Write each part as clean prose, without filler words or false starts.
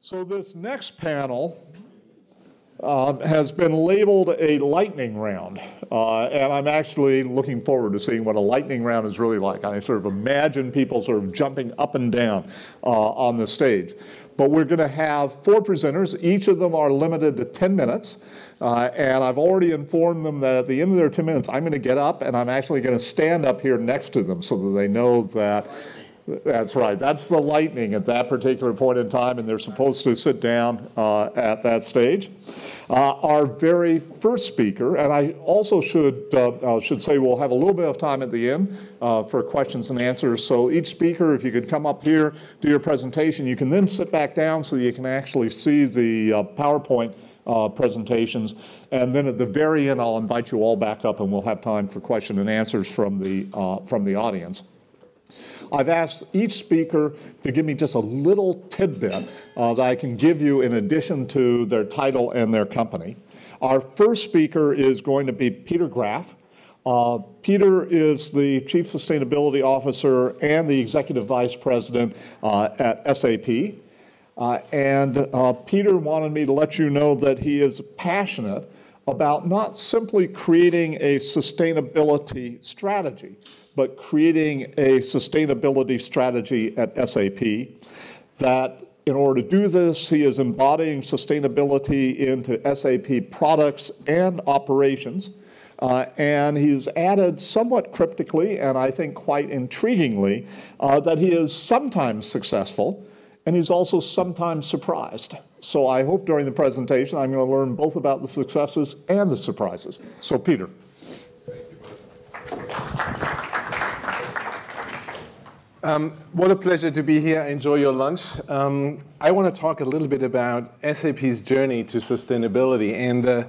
So this next panel has been labeled a lightning round, and I'm actually looking forward to seeing what a lightning round is really like. I sort of imagine people sort of jumping up and down on the stage. But we're going to have 4 presenters. Each of them are limited to 10 minutes. And I've already informed them that at the end of their 10 minutes, I'm going to get up and I'm actually going to stand up here next to them so that they know that that's right. That's the lightning at that particular point in time, and they're supposed to sit down at that stage. Our very first speaker, and I also should say we'll have a little bit of time at the end for questions and answers. So each speaker, if you could come up here, do your presentation, you can then sit back down so you can actually see the PowerPoint presentations. And then at the very end, I'll invite you all back up and we'll have time for question and answers from the audience. I've asked each speaker to give me just a little tidbit that I can give you in addition to their title and their company. Our first speaker is going to be Peter Graf. Peter is the Chief Sustainability Officer and the Executive Vice President at SAP. Peter wanted me to let you know that he is passionate about not simply creating a sustainability strategy, but creating a sustainability strategy at SAP. That in order to do this, he is embodying sustainability into SAP products and operations. And he's added somewhat cryptically, and I think quite intriguingly, that he is sometimes successful, and he's also sometimes surprised. So I hope during the presentation I'm going to learn both about the successes and the surprises. So Peter. What a pleasure to be here. Enjoy your lunch. I want to talk a little bit about SAP's journey to sustainability. And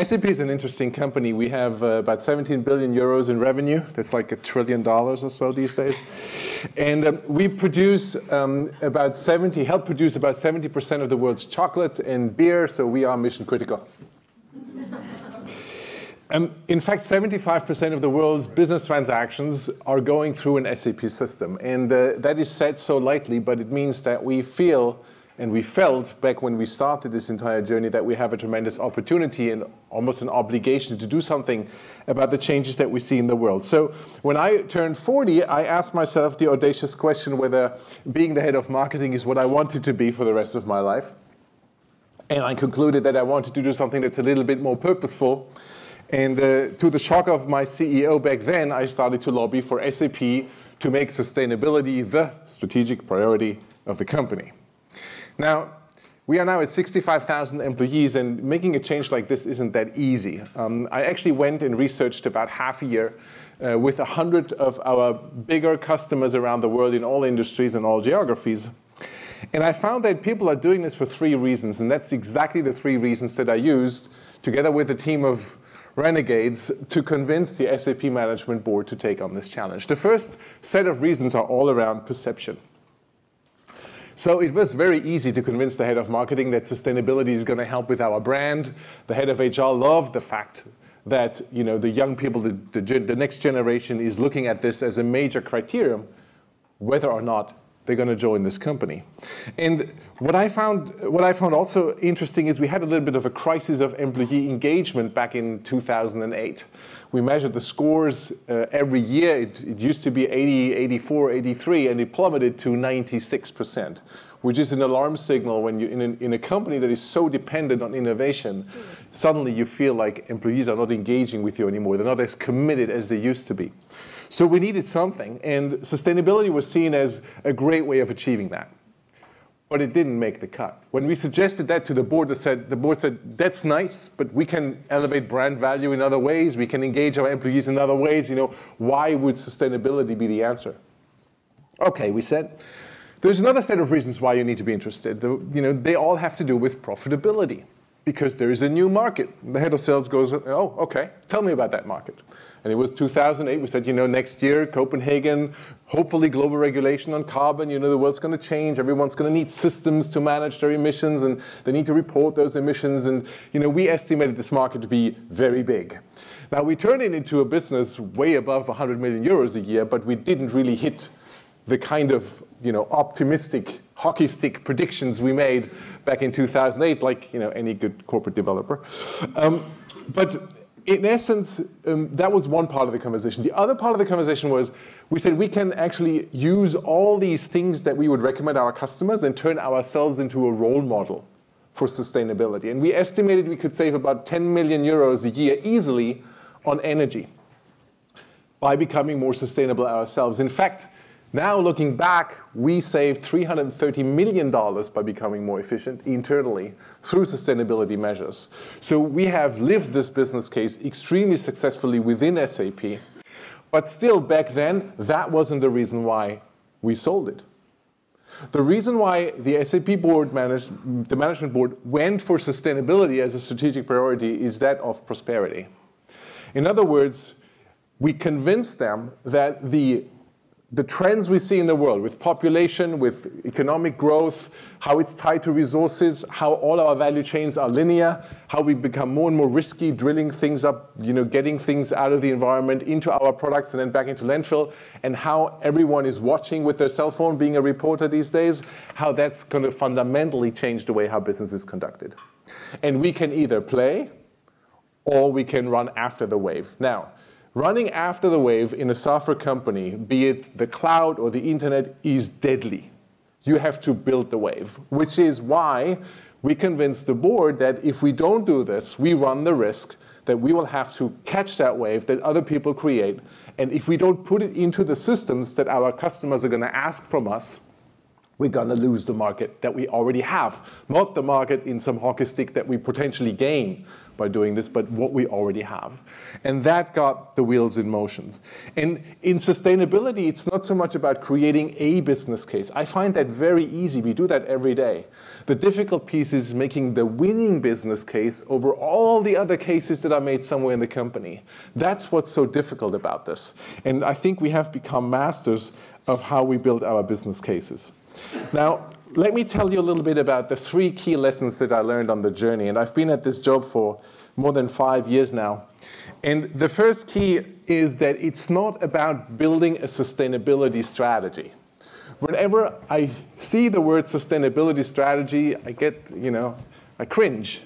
SAP is an interesting company. We have about 17 billion euros in revenue. That's like $1 trillion or so these days. And we produce help produce about 70% of the world's chocolate and beer, so we are mission critical. In fact, 75% of the world's business transactions are going through an SAP system. And that is said so lightly, but it means that we feel, and we felt back when we started this entire journey, that we have a tremendous opportunity and almost an obligation to do something about the changes that we see in the world. So when I turned 40, I asked myself the audacious question whether being the head of marketing is what I wanted to be for the rest of my life. And I concluded that I wanted to do something that's a little bit more purposeful. And to the shock of my CEO back then, I started to lobby for SAP to make sustainability the strategic priority of the company. Now, we are now at 65,000 employees, and making a change like this isn't that easy. I actually went and researched about half a year with 100 of our bigger customers around the world in all industries and all geographies. And I found that people are doing this for 3 reasons, and that's exactly the 3 reasons that I used, together with a team of renegades, to convince the SAP Management Board to take on this challenge. The first set of reasons are all around perception. So it was very easy to convince the head of marketing that sustainability is going to help with our brand. The head of HR loved the fact that the young people, the next generation, is looking at this as a major criterion, whether or not they're going to join this company. And what I found also interesting is we had a little bit of a crisis of employee engagement back in 2008. We measured the scores every year. It used to be 80, 84, 83, and it plummeted to 96%, which is an alarm signal when you're in a company that is so dependent on innovation. Suddenly you feel like employees are not engaging with you anymore. They're not as committed as they used to be. So we needed something, and sustainability was seen as a great way of achieving that. But it didn't make the cut. When we suggested that to the board, the board said, that's nice, but we can elevate brand value in other ways. We can engage our employees in other ways. Why would sustainability be the answer? Okay, we said, there's another set of reasons why you need to be interested. They all have to do with profitability, because there is a new market. The head of sales goes, oh, okay, tell me about that market. And it was 2008. We said, next year, Copenhagen, hopefully global regulation on carbon. The world's going to change. Everyone's going to need systems to manage their emissions, and they need to report those emissions. And we estimated this market to be very big. Now, we turned it into a business way above 100 million euros a year, but we didn't really hit the kind of optimistic hockey stick predictions we made back in 2008, like any good corporate developer. But in essence, that was one part of the conversation. The other part of the conversation was, we said we can actually use all these things that we would recommend our customers and turn ourselves into a role model for sustainability. And we estimated we could save about 10 million euros a year easily on energy by becoming more sustainable ourselves. In fact, now looking back, we saved $330 million by becoming more efficient internally through sustainability measures. So we have lived this business case extremely successfully within SAP, but still back then, that wasn't the reason why we sold it. The reason why the SAP board the management board went for sustainability as a strategic priority is that of prosperity. In other words, we convinced them that the trends we see in the world with population, with economic growth, how it's tied to resources, how all our value chains are linear, how we become more and more risky drilling things up, getting things out of the environment into our products and then back into landfill, and how everyone is watching with their cell phone, being a reporter these days, how that's going to fundamentally change the way how business is conducted. And we can either play or we can run after the wave. Now, running after the wave in a software company, be it the cloud or the internet, is deadly. You have to build the wave, which is why we convinced the board that if we don't do this, we run the risk that we will have to catch that wave that other people create. And if we don't put it into the systems that our customers are going to ask from us, we're going to lose the market that we already have. Not the market in some hockey stick that we potentially gain by doing this, but what we already have. And that got the wheels in motion. And in sustainability, it's not so much about creating a business case. I find that very easy. We do that every day. The difficult piece is making the winning business case over all the other cases that are made somewhere in the company. That's what's so difficult about this. And I think we have become masters of how we build our business cases. Now, let me tell you a little bit about the 3 key lessons that I learned on the journey. And I've been at this job for more than 5 years now. And the first key is that it's not about building a sustainability strategy. Whenever I see the word sustainability strategy, I get, I cringe.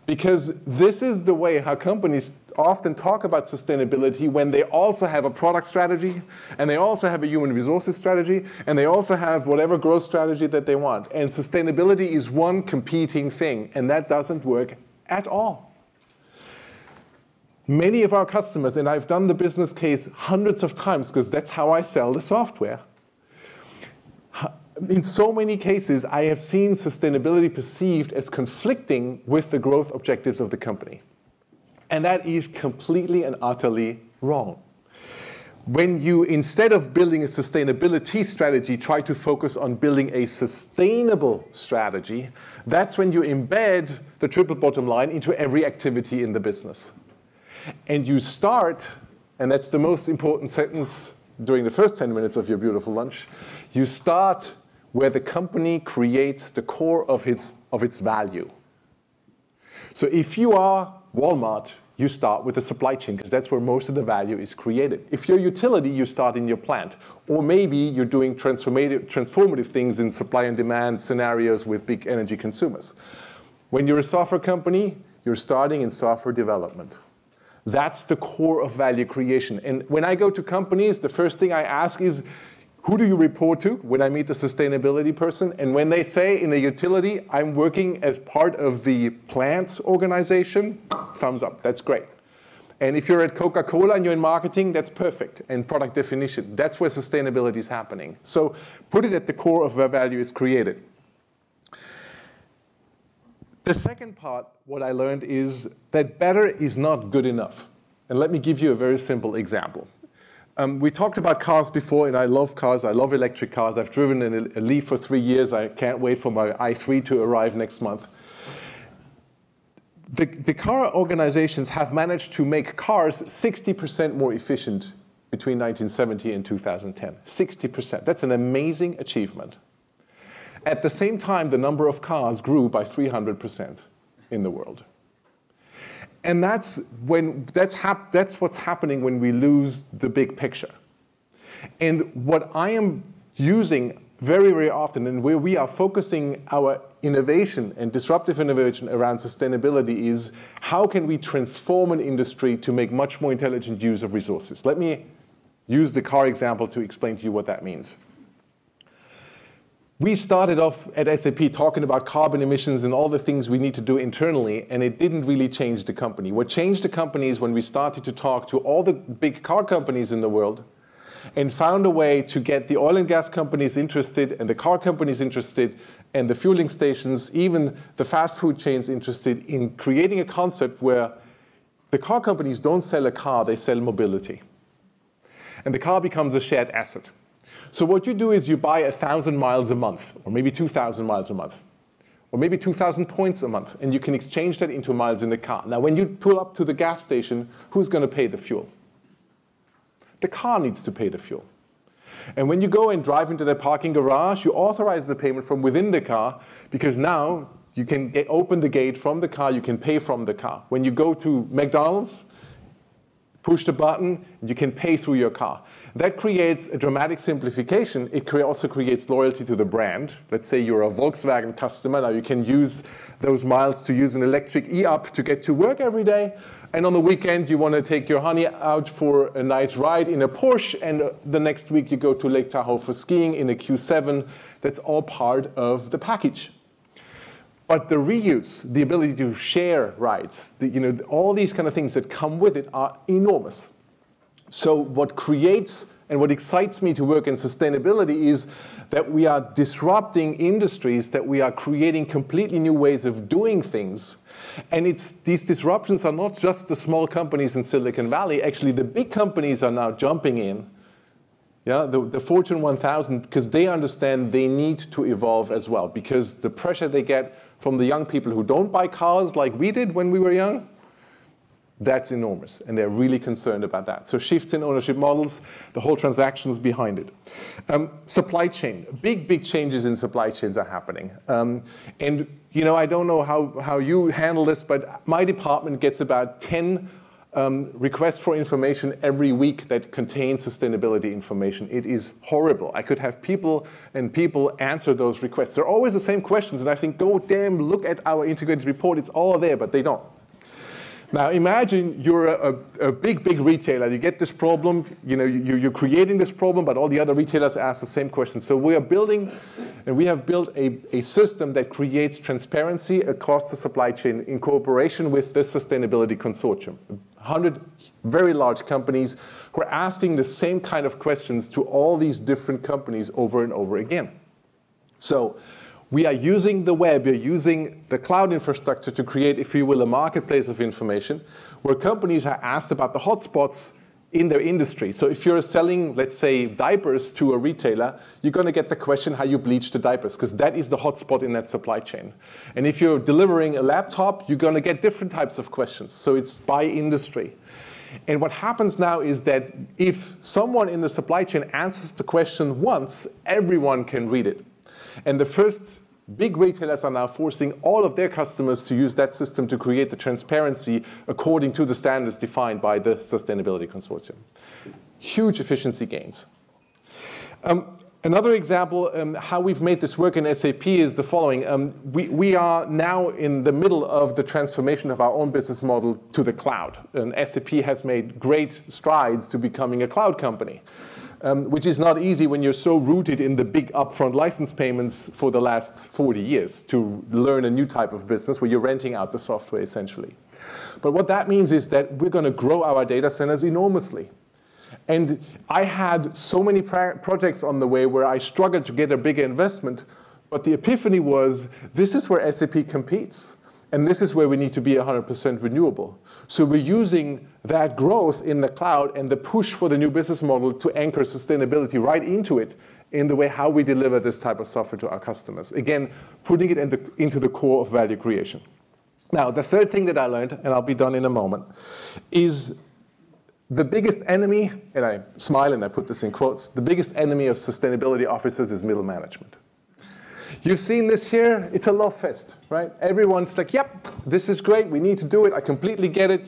Because this is the way how companies often talk about sustainability when they also have a product strategy, and they also have a human resources strategy, and they also have whatever growth strategy that they want. And sustainability is one competing thing, and that doesn't work at all. Many of our customers, and I've done the business case hundreds of times because that's how I sell the software. In so many cases, I have seen sustainability perceived as conflicting with the growth objectives of the company. And that is completely and utterly wrong. When you, instead of building a sustainability strategy, try to focus on building a sustainable strategy, that's when you embed the triple bottom line into every activity in the business. And you start, and that's the most important sentence during the first 10 minutes of your beautiful lunch, you start where the company creates the core of its value. So if you are Walmart, you start with the supply chain, because that's where most of the value is created. If you're a utility, you start in your plant. Or maybe you're doing transformative things in supply and demand scenarios with big energy consumers. When you're a software company, you're starting in software development. That's the core of value creation. And when I go to companies, the first thing I ask is, who do you report to when I meet the sustainability person? And when they say in a utility, I'm working as part of the plants organization, thumbs up, that's great. And if you're at Coca-Cola and you're in marketing, that's perfect. And product definition, that's where sustainability is happening. So put it at the core of where value is created. The second part, what I learned is that better is not good enough. And let me give you a very simple example. We talked about cars before, and I love cars. I love electric cars. I've driven a Leaf for 3 years. I can't wait for my i3 to arrive next month. The car organizations have managed to make cars 60% more efficient between 1970 and 2010. 60%. That's an amazing achievement. At the same time, the number of cars grew by 300% in the world. And that's what's happening when we lose the big picture. And what I am using very, very often, and where we are focusing our innovation and disruptive innovation around sustainability is how can we transform an industry to make much more intelligent use of resources. Let me use the car example to explain to you what that means. We started off at SAP talking about carbon emissions and all the things we need to do internally, and it didn't really change the company. What changed the company is when we started to talk to all the big car companies in the world and found a way to get the oil and gas companies interested and the car companies interested and the fueling stations, even the fast food chains interested in creating a concept where the car companies don't sell a car, they sell mobility. And the car becomes a shared asset. So what you do is you buy 1,000 miles a month, or maybe 2,000 miles a month, or maybe 2,000 points a month, and you can exchange that into miles in the car. Now, when you pull up to the gas station, who's going to pay the fuel? The car needs to pay the fuel. And when you go and drive into the parking garage, you authorize the payment from within the car, because now you can open the gate from the car, you can pay from the car. When you go to McDonald's, push the button, you can pay through your car. That creates a dramatic simplification. It also creates loyalty to the brand. Let's say you're a Volkswagen customer. Now you can use those miles to use an electric e-up to get to work every day. And on the weekend, you want to take your honey out for a nice ride in a Porsche. And the next week, you go to Lake Tahoe for skiing in a Q7. That's all part of the package. But the reuse, the ability to share rides, all these kind of things that come with it are enormous. So what creates and what excites me to work in sustainability is that we are disrupting industries, that we are creating completely new ways of doing things. And these disruptions are not just the small companies in Silicon Valley. Actually, the big companies are now jumping in. Yeah, the Fortune 1000, because they understand they need to evolve as well, because the pressure they get from the young people who don't buy cars like we did when we were young, that's enormous, and they're really concerned about that. So shifts in ownership models, the whole transactions behind it. Supply chain, big changes in supply chains are happening. And I don't know how you handle this, but my department gets about 10 requests for information every week that contain sustainability information. It is horrible. I could have people answer those requests. They're always the same questions, and I think, go damn, look at our integrated report. It's all there, but they don't. Now imagine you're a big retailer. You get this problem, you're creating this problem, but all the other retailers ask the same question. So we are building, and we have built a system that creates transparency across the supply chain in cooperation with the Sustainability Consortium. 100 very large companies who are asking the same kind of questions to all these different companies over and over again. So we are using the web, we're using the cloud infrastructure to create, if you will, a marketplace of information where companies are asked about the hotspots in their industry. So if you're selling, let's say, diapers to a retailer, you're going to get the question how you bleach the diapers, because that is the hotspot in that supply chain. And if you're delivering a laptop, you're going to get different types of questions. So it's by industry. And what happens now is that if someone in the supply chain answers the question once, everyone can read it. And the first big retailers are now forcing all of their customers to use that system to create the transparency according to the standards defined by the Sustainability Consortium. Huge efficiency gains. Another example how we've made this work in SAP is the following. We are now in the middle of the transformation of our own business model to the cloud. And SAP has made great strides to becoming a cloud company. Which is not easy when you're so rooted in the big upfront license payments for the last 40 years to learn a new type of business where you're renting out the software essentially. But what that means is that we're going to grow our data centers enormously. And I had so many projects on the way where I struggled to get a bigger investment, but the epiphany was this is where SAP competes. And this is where we need to be 100% renewable. So we're using that growth in the cloud and the push for the new business model to anchor sustainability right into it in the way how we deliver this type of software to our customers. Again, putting it into the core of value creation. Now, the third thing that I learned, and I'll be done in a moment, is the biggest enemy, and I smile and I put this in quotes, the biggest enemy of sustainability officers is middle management. You've seen this here, it's a love fest, right? Everyone's like, yep, this is great, we need to do it, I completely get it,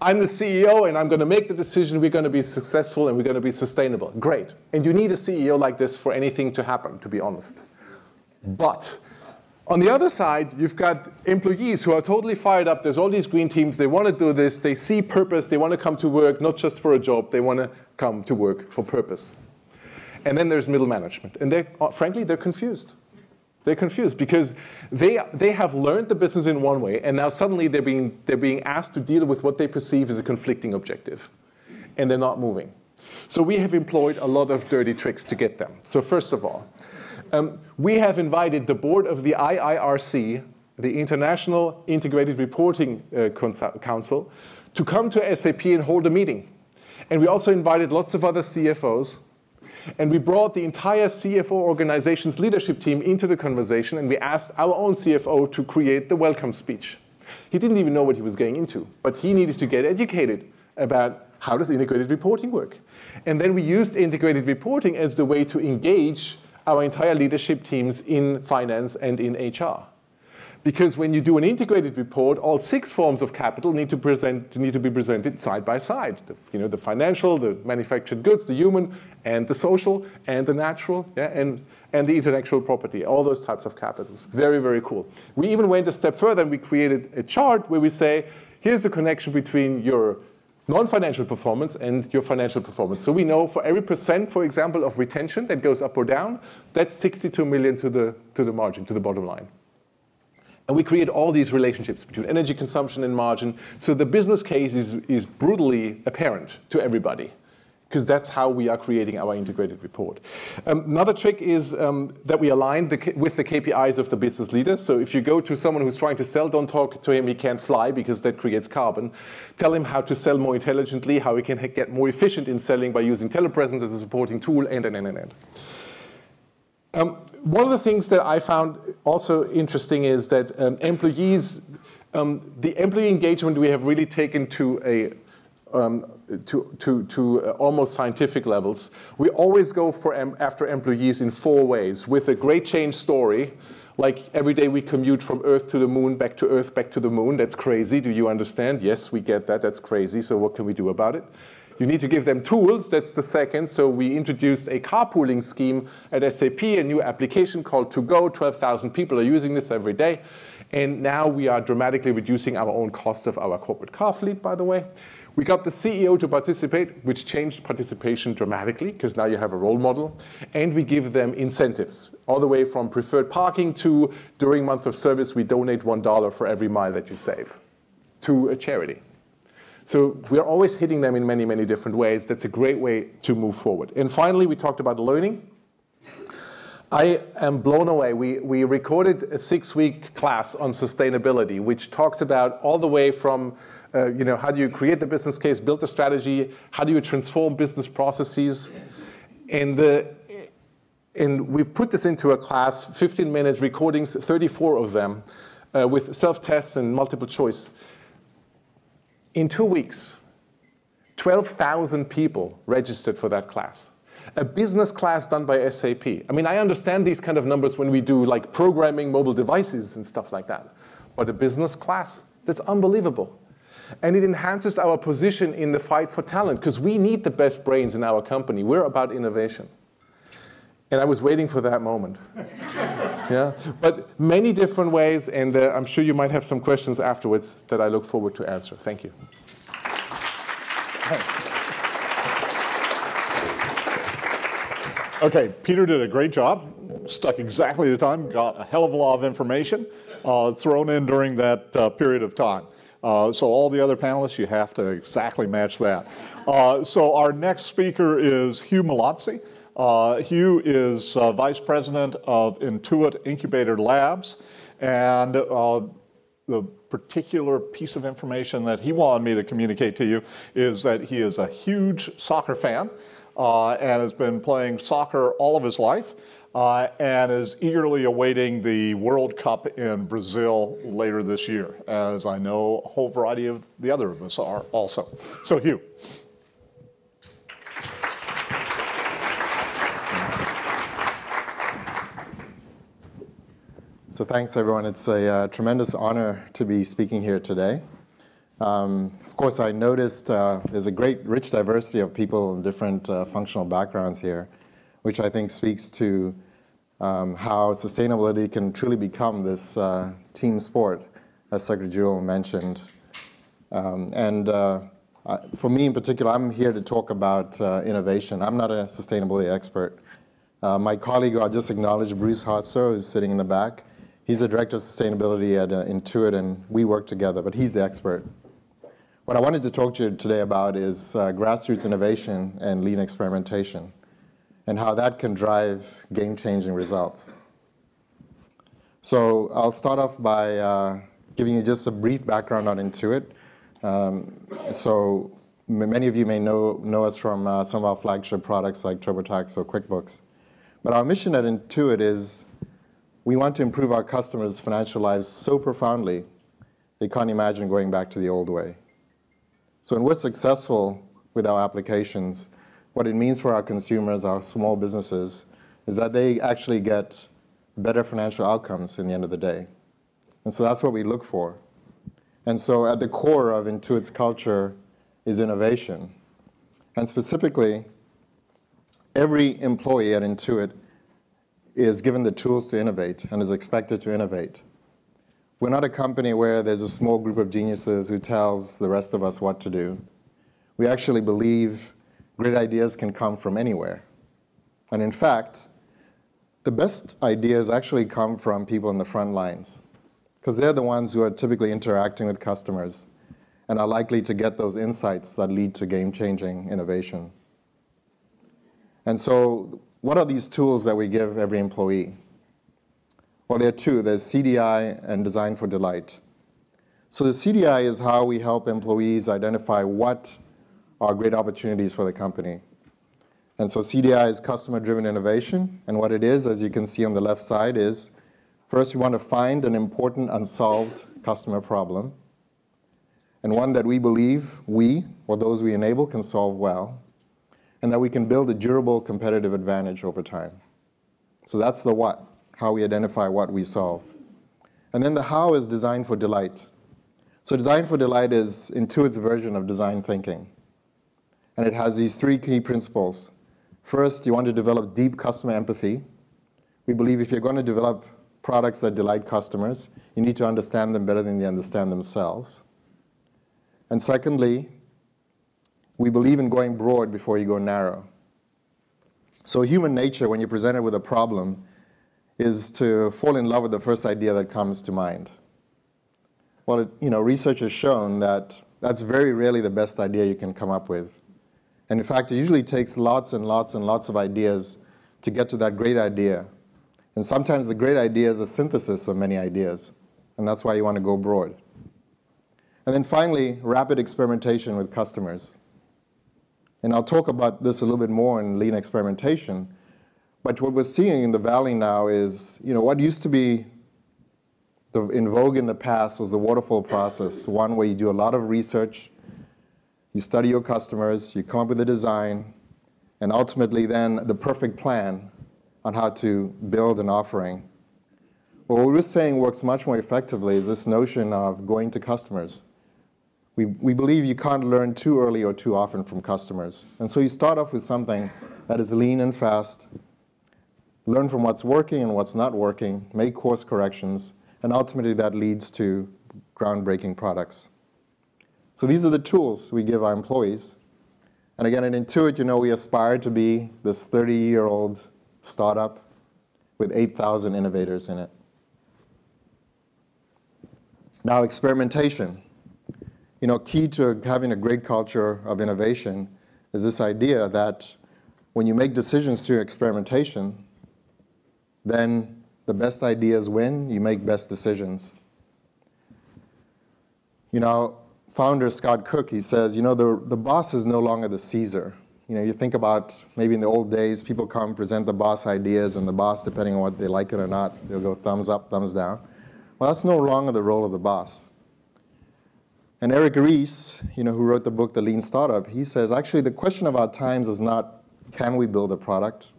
I'm the CEO and I'm going to make the decision, we're going to be successful and we're going to be sustainable. Great. And you need a CEO like this for anything to happen, to be honest. But on the other side, you've got employees who are totally fired up. There's all these green teams. They want to do this. They see purpose. They want to come to work, not just for a job. They want to come to work for purpose. And then there's middle management. And frankly, they're confused. They're confused because they have learned the business in one way, and now suddenly they're being asked to deal with what they perceive as a conflicting objective. And they're not moving. So we have employed a lot of dirty tricks to get them. So first of all, we have invited the board of the IIRC, the International Integrated Reporting Council, to come to SAP and hold a meeting. And we also invited lots of other CFOs. And we brought the entire CFO organization's leadership team into the conversation, and we asked our own CFO to create the welcome speech. He didn't even know what he was getting into, but he needed to get educated about how does integrated reporting work. And then we used integrated reporting as the way to engage our entire leadership teams in finance and in HR. Because when you do an integrated report, all 6 forms of capital need to be presented side by side. The financial, the manufactured goods, the human, and the social, and the natural, yeah, and the intellectual property, all those types of capitals. Very, very cool. We even went a step further and we created a chart where we say, here's the connection between your non-financial performance and your financial performance. So we know for every %, for example, of retention that goes up or down, that's 62 million to the margin, to the bottom line. And we create all these relationships between energy consumption and margin. So the business case is brutally apparent to everybody, because that's how we are creating our integrated report. Another trick is that we align with the KPIs of the business leaders. So if you go to someone who's trying to sell, don't talk to him, he can't fly, because that creates carbon. Tell him how to sell more intelligently, how he can get more efficient in selling by using telepresence as a supporting tool, and. One of the things that I found also interesting is that employees, the employee engagement we have really taken to almost scientific levels. We always go after employees in 4 ways, with a great change story, like every day we commute from Earth to the moon, back to Earth, back to the moon. That's crazy. Do you understand? Yes, we get that. That's crazy. So what can we do about it? You need to give them tools. That's the second. So we introduced a carpooling scheme at SAP, a new application called To Go. 12,000 people are using this every day. And now we are dramatically reducing our own cost of our corporate car fleet, by the way. We got the CEO to participate, which changed participation dramatically, because now you have a role model. And we give them incentives, all the way from preferred parking to, during month of service, we donate $1 for every mile that you save to a charity. So we're always hitting them in many, many different ways. That's a great way to move forward. And finally, we talked about learning. I am blown away. We recorded a 6-week class on sustainability, which talks about all the way from how do you create the business case, build the strategy, how do you transform business processes. And we put this into a class, 15 minutes recordings, 34 of them, with self-tests and multiple choice. In 2 weeks, 12,000 people registered for that class. A business class done by SAP. I mean, I understand these kind of numbers when we do like programming mobile devices and stuff like that. But a business class, that's unbelievable. And it enhances our position in the fight for talent, because we need the best brains in our company. We're about innovation. And I was waiting for that moment. Yeah, but many different ways, and I'm sure you might have some questions afterwards that I look forward to answer. Thank you. Okay, Peter did a great job, stuck exactly the time, got a hell of a lot of information thrown in during that period of time. So all the other panelists, you have to exactly match that. So our next speaker is Hugh Malazzi. Hugh is Vice President of Intuit Incubator Labs, and the particular piece of information that he wanted me to communicate to you is that he is a huge soccer fan and has been playing soccer all of his life and is eagerly awaiting the World Cup in Brazil later this year, as I know a whole variety of the other of us are also. So Hugh. So thanks, everyone. It's a tremendous honor to be speaking here today. Of course, I noticed there's a great rich diversity of people in different functional backgrounds here, which I think speaks to how sustainability can truly become this team sport, as Secretary Jewell mentioned. For me in particular, I'm here to talk about innovation. I'm not a sustainability expert. My colleague who I just acknowledged, Bruce Hartzer, who's sitting in the back, he's the Director of Sustainability at Intuit, and we work together, but he's the expert. What I wanted to talk to you today about is grassroots innovation and lean experimentation, and how that can drive game-changing results. So I'll start off by giving you just a brief background on Intuit. So many of you may know us from some of our flagship products like TurboTax or QuickBooks. But our mission at Intuit is we want to improve our customers' financial lives so profoundly they can't imagine going back to the old way. So when we're successful with our applications, what it means for our consumers, our small businesses, is that they actually get better financial outcomes in the end of the day. And so that's what we look for. And so at the core of Intuit's culture is innovation. And specifically, every employee at Intuit is given the tools to innovate and is expected to innovate. We're not a company where there's a small group of geniuses who tells the rest of us what to do. We actually believe great ideas can come from anywhere. And in fact, the best ideas actually come from people in the front lines, because they're the ones who are typically interacting with customers and are likely to get those insights that lead to game-changing innovation. And so what are these tools that we give every employee? Well, there are two. There's CDI and Design for Delight. So the CDI is how we help employees identify what are great opportunities for the company. And so CDI is customer-driven innovation. And what it is, as you can see on the left side, is first we want to find an important unsolved customer problem, and one that we believe we, or those we enable, can solve well, and that we can build a durable competitive advantage over time. So that's the what, how we identify what we solve. And then the how is Design for Delight. So Design for Delight is Intuit's version of design thinking. And it has these three key principles. First, you want to develop deep customer empathy. We believe if you're going to develop products that delight customers, you need to understand them better than they understand themselves. And secondly, we believe in going broad before you go narrow. So human nature, when you're presented with a problem, is to fall in love with the first idea that comes to mind. Well, research has shown that that's very rarely the best idea you can come up with. And in fact, it usually takes lots and lots and lots of ideas to get to that great idea. And sometimes the great idea is a synthesis of many ideas. And that's why you want to go broad. And then finally, rapid experimentation with customers. And I'll talk about this a little bit more in lean experimentation. But what we're seeing in the Valley now is, what used to be in vogue in the past was the waterfall process, one where you do a lot of research, you study your customers, you come up with a design, and ultimately then the perfect plan on how to build an offering. But what we're saying works much more effectively is this notion of going to customers. We believe you can't learn too early or too often from customers. And so you start off with something that is lean and fast, learn from what's working and what's not working, make course corrections, and ultimately that leads to groundbreaking products. So these are the tools we give our employees. And again, at Intuit, we aspire to be this 30-year-old startup with 8,000 innovators in it. Now, experimentation. Key to having a great culture of innovation is this idea that when you make decisions through experimentation, then the best ideas win, you make best decisions. Founder Scott Cook, he says, the boss is no longer the Caesar. You think about maybe in the old days, people come present the boss ideas, and the boss, depending on what they like it or not, they'll go thumbs up, thumbs down. Well, that's no longer the role of the boss. And Eric Ries, who wrote the book, The Lean Startup, he says, actually, the question of our times is not, can we build a product?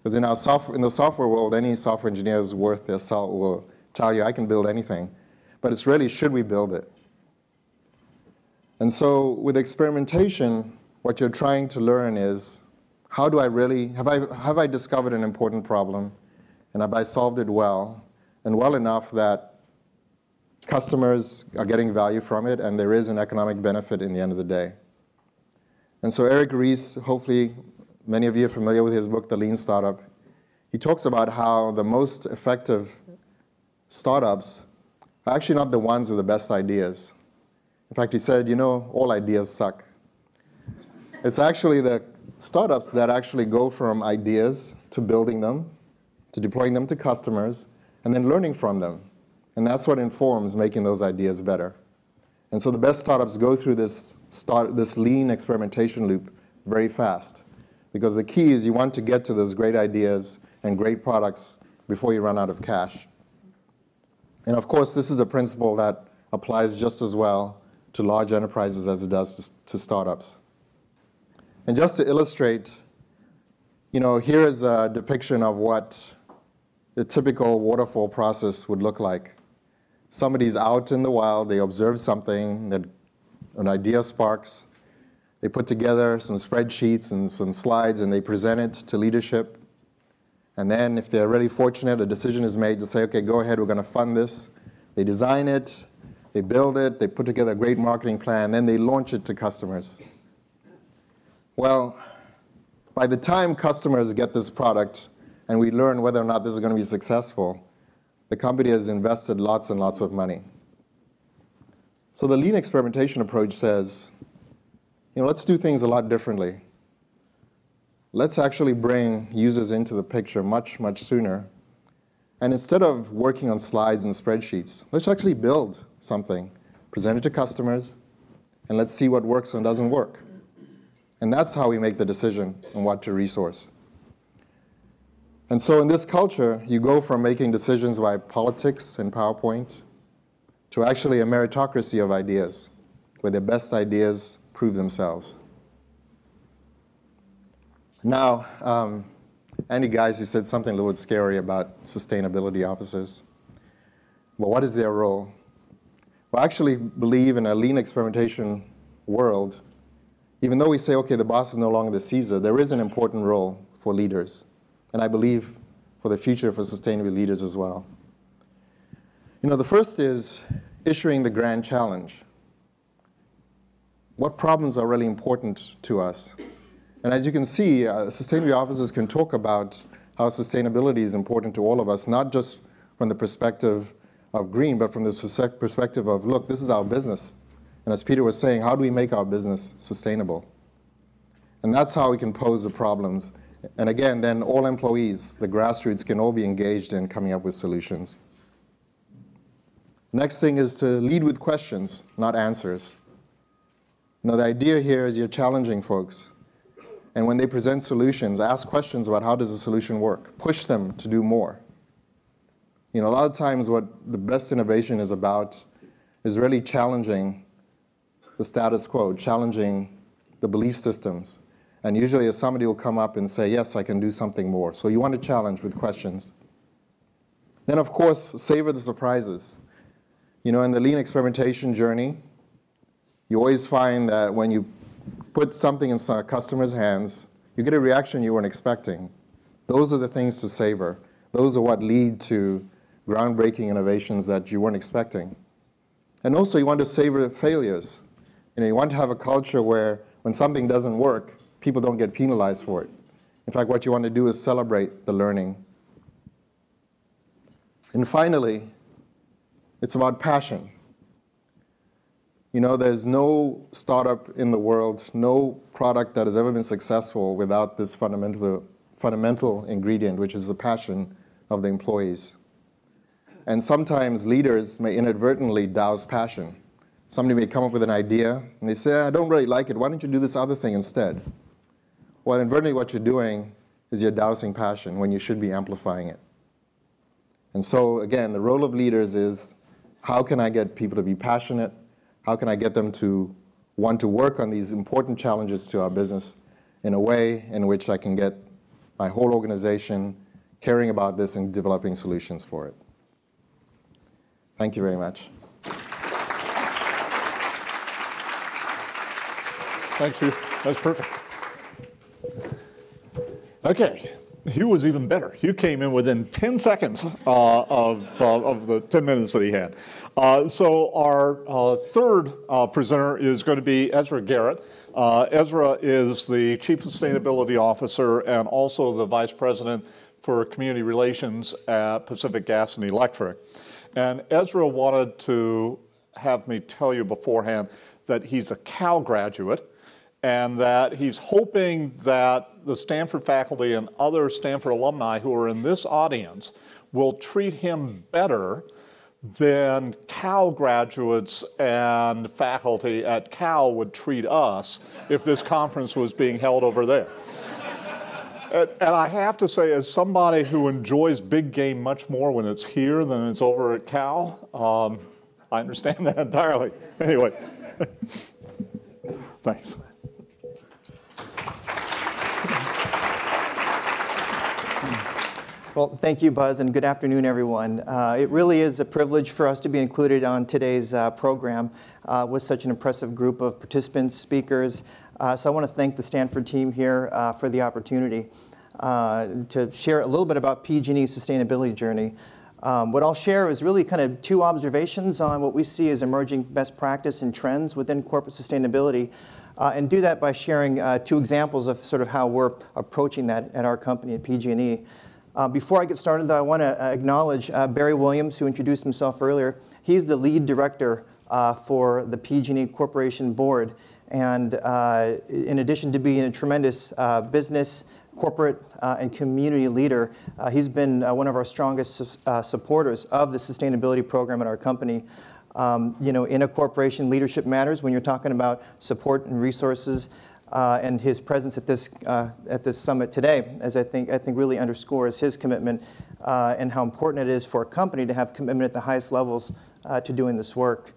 Because in the software world, any software engineer is worth their salt will tell you, I can build anything. But it's really, should we build it? And so with experimentation, what you're trying to learn is, how do I really, have I discovered an important problem, and have I solved it well, and well enough that customers are getting value from it, and there is an economic benefit in the end of the day. And so Eric Ries, hopefully many of you are familiar with his book, The Lean Startup. He talks about how the most effective startups are actually not the ones with the best ideas. In fact, he said, you know, all ideas suck. It's actually the startups that actually go from ideas to building them, to deploying them to customers, and then learning from them. And that's what informs making those ideas better. And so the best startups go through this lean experimentation loop very fast. Because the key is you want to get to those great ideas and great products before you run out of cash. And of course, this is a principle that applies just as well to large enterprises as it does to startups. And just to illustrate, you know, here is a depiction of what the typical waterfall process would look like. Somebody's out in the wild, they observe something, that an idea sparks, they put together some spreadsheets and some slides and they present it to leadership. And then if they're really fortunate, a decision is made to say, okay, go ahead, we're going to fund this. They design it, they build it, they put together a great marketing plan, then they launch it to customers. Well, by the time customers get this product and we learn whether or not this is going to be successful, the company has invested lots and lots of money. So the lean experimentation approach says, you know, let's do things a lot differently. Let's actually bring users into the picture much, much sooner. And instead of working on slides and spreadsheets, let's actually build something, present it to customers, and let's see what works and doesn't work. And that's how we make the decision on what to resource. And so in this culture, you go from making decisions by politics and PowerPoint to actually a meritocracy of ideas, where the best ideas prove themselves. Now, Andy Geis, he said something a little bit scary about sustainability officers. Well, what is their role? Well, I actually believe in a lean experimentation world, even though we say, okay, the boss is no longer the Caesar, there is an important role for leaders. And I believe for the future for sustainable leaders as well. You know, the first is issuing the grand challenge. What problems are really important to us? And as you can see, sustainability officers can talk about how sustainability is important to all of us, not just from the perspective of green, but from the perspective of, look, this is our business. And as Peter was saying, how do we make our business sustainable? And that's how we can pose the problems. And again, then all employees, the grassroots, can all be engaged in coming up with solutions. Next thing is to lead with questions, not answers. You know, the idea here is you're challenging folks. And when they present solutions, ask questions about how does the solution work. Push them to do more. You know, a lot of times what the best innovation is about is really challenging the status quo, challenging the belief systems. And usually somebody will come up and say, yes, I can do something more. So you want to challenge with questions. Then, of course, savor the surprises. You know, in the lean experimentation journey, you always find that when you put something in a customer's hands, you get a reaction you weren't expecting. Those are the things to savor. Those are what lead to groundbreaking innovations that you weren't expecting. And also, you want to savor failures. You know, you want to have a culture where when something doesn't work, people don't get penalized for it. In fact, what you want to do is celebrate the learning. And finally, it's about passion. You know, there's no startup in the world, no product that has ever been successful without this fundamental ingredient, which is the passion of the employees. And sometimes leaders may inadvertently douse passion. Somebody may come up with an idea, and they say, I don't really like it. Why don't you do this other thing instead? Well, inadvertently what you're doing is you're dousing passion when you should be amplifying it. And so, again, the role of leaders is, how can I get people to be passionate? How can I get them to want to work on these important challenges to our business in a way in which I can get my whole organization caring about this and developing solutions for it? Thank you very much. Thanks, Hugh. That's perfect. Okay. Hugh was even better. Hugh came in within 10 seconds of the 10 minutes that he had. So our third presenter is going to be Ezra Garrett. Ezra is the Chief Sustainability Officer and also the Vice President for Community Relations at Pacific Gas and Electric. And Ezra wanted to have me tell you beforehand that he's a Cal graduate, and that he's hoping that the Stanford faculty and other Stanford alumni who are in this audience will treat him better than Cal graduates and faculty at Cal would treat us if this conference was being held over there. And I have to say, as somebody who enjoys big game much more when it's here than it's over at Cal, I understand that entirely. Anyway, thanks. Well, thank you, Buzz, and good afternoon, everyone. It really is a privilege for us to be included on today's program with such an impressive group of participants, speakers. So I want to thank the Stanford team here for the opportunity to share a little bit about PG&E's sustainability journey. What I'll share is really kind of two observations on what we see as emerging best practice and trends within corporate sustainability, and do that by sharing two examples of sort of how we're approaching that at our company at PG&E. Before I get started, though, I want to acknowledge Barry Williams, who introduced himself earlier. He's the lead director for the PG&E Corporation Board. And in addition to being a tremendous business, corporate, and community leader, he's been one of our strongest supporters of the sustainability program at our company. You know, in a corporation, leadership matters when you're talking about support and resources. And his presence at this summit today, as I think really underscores his commitment and how important it is for a company to have commitment at the highest levels to doing this work.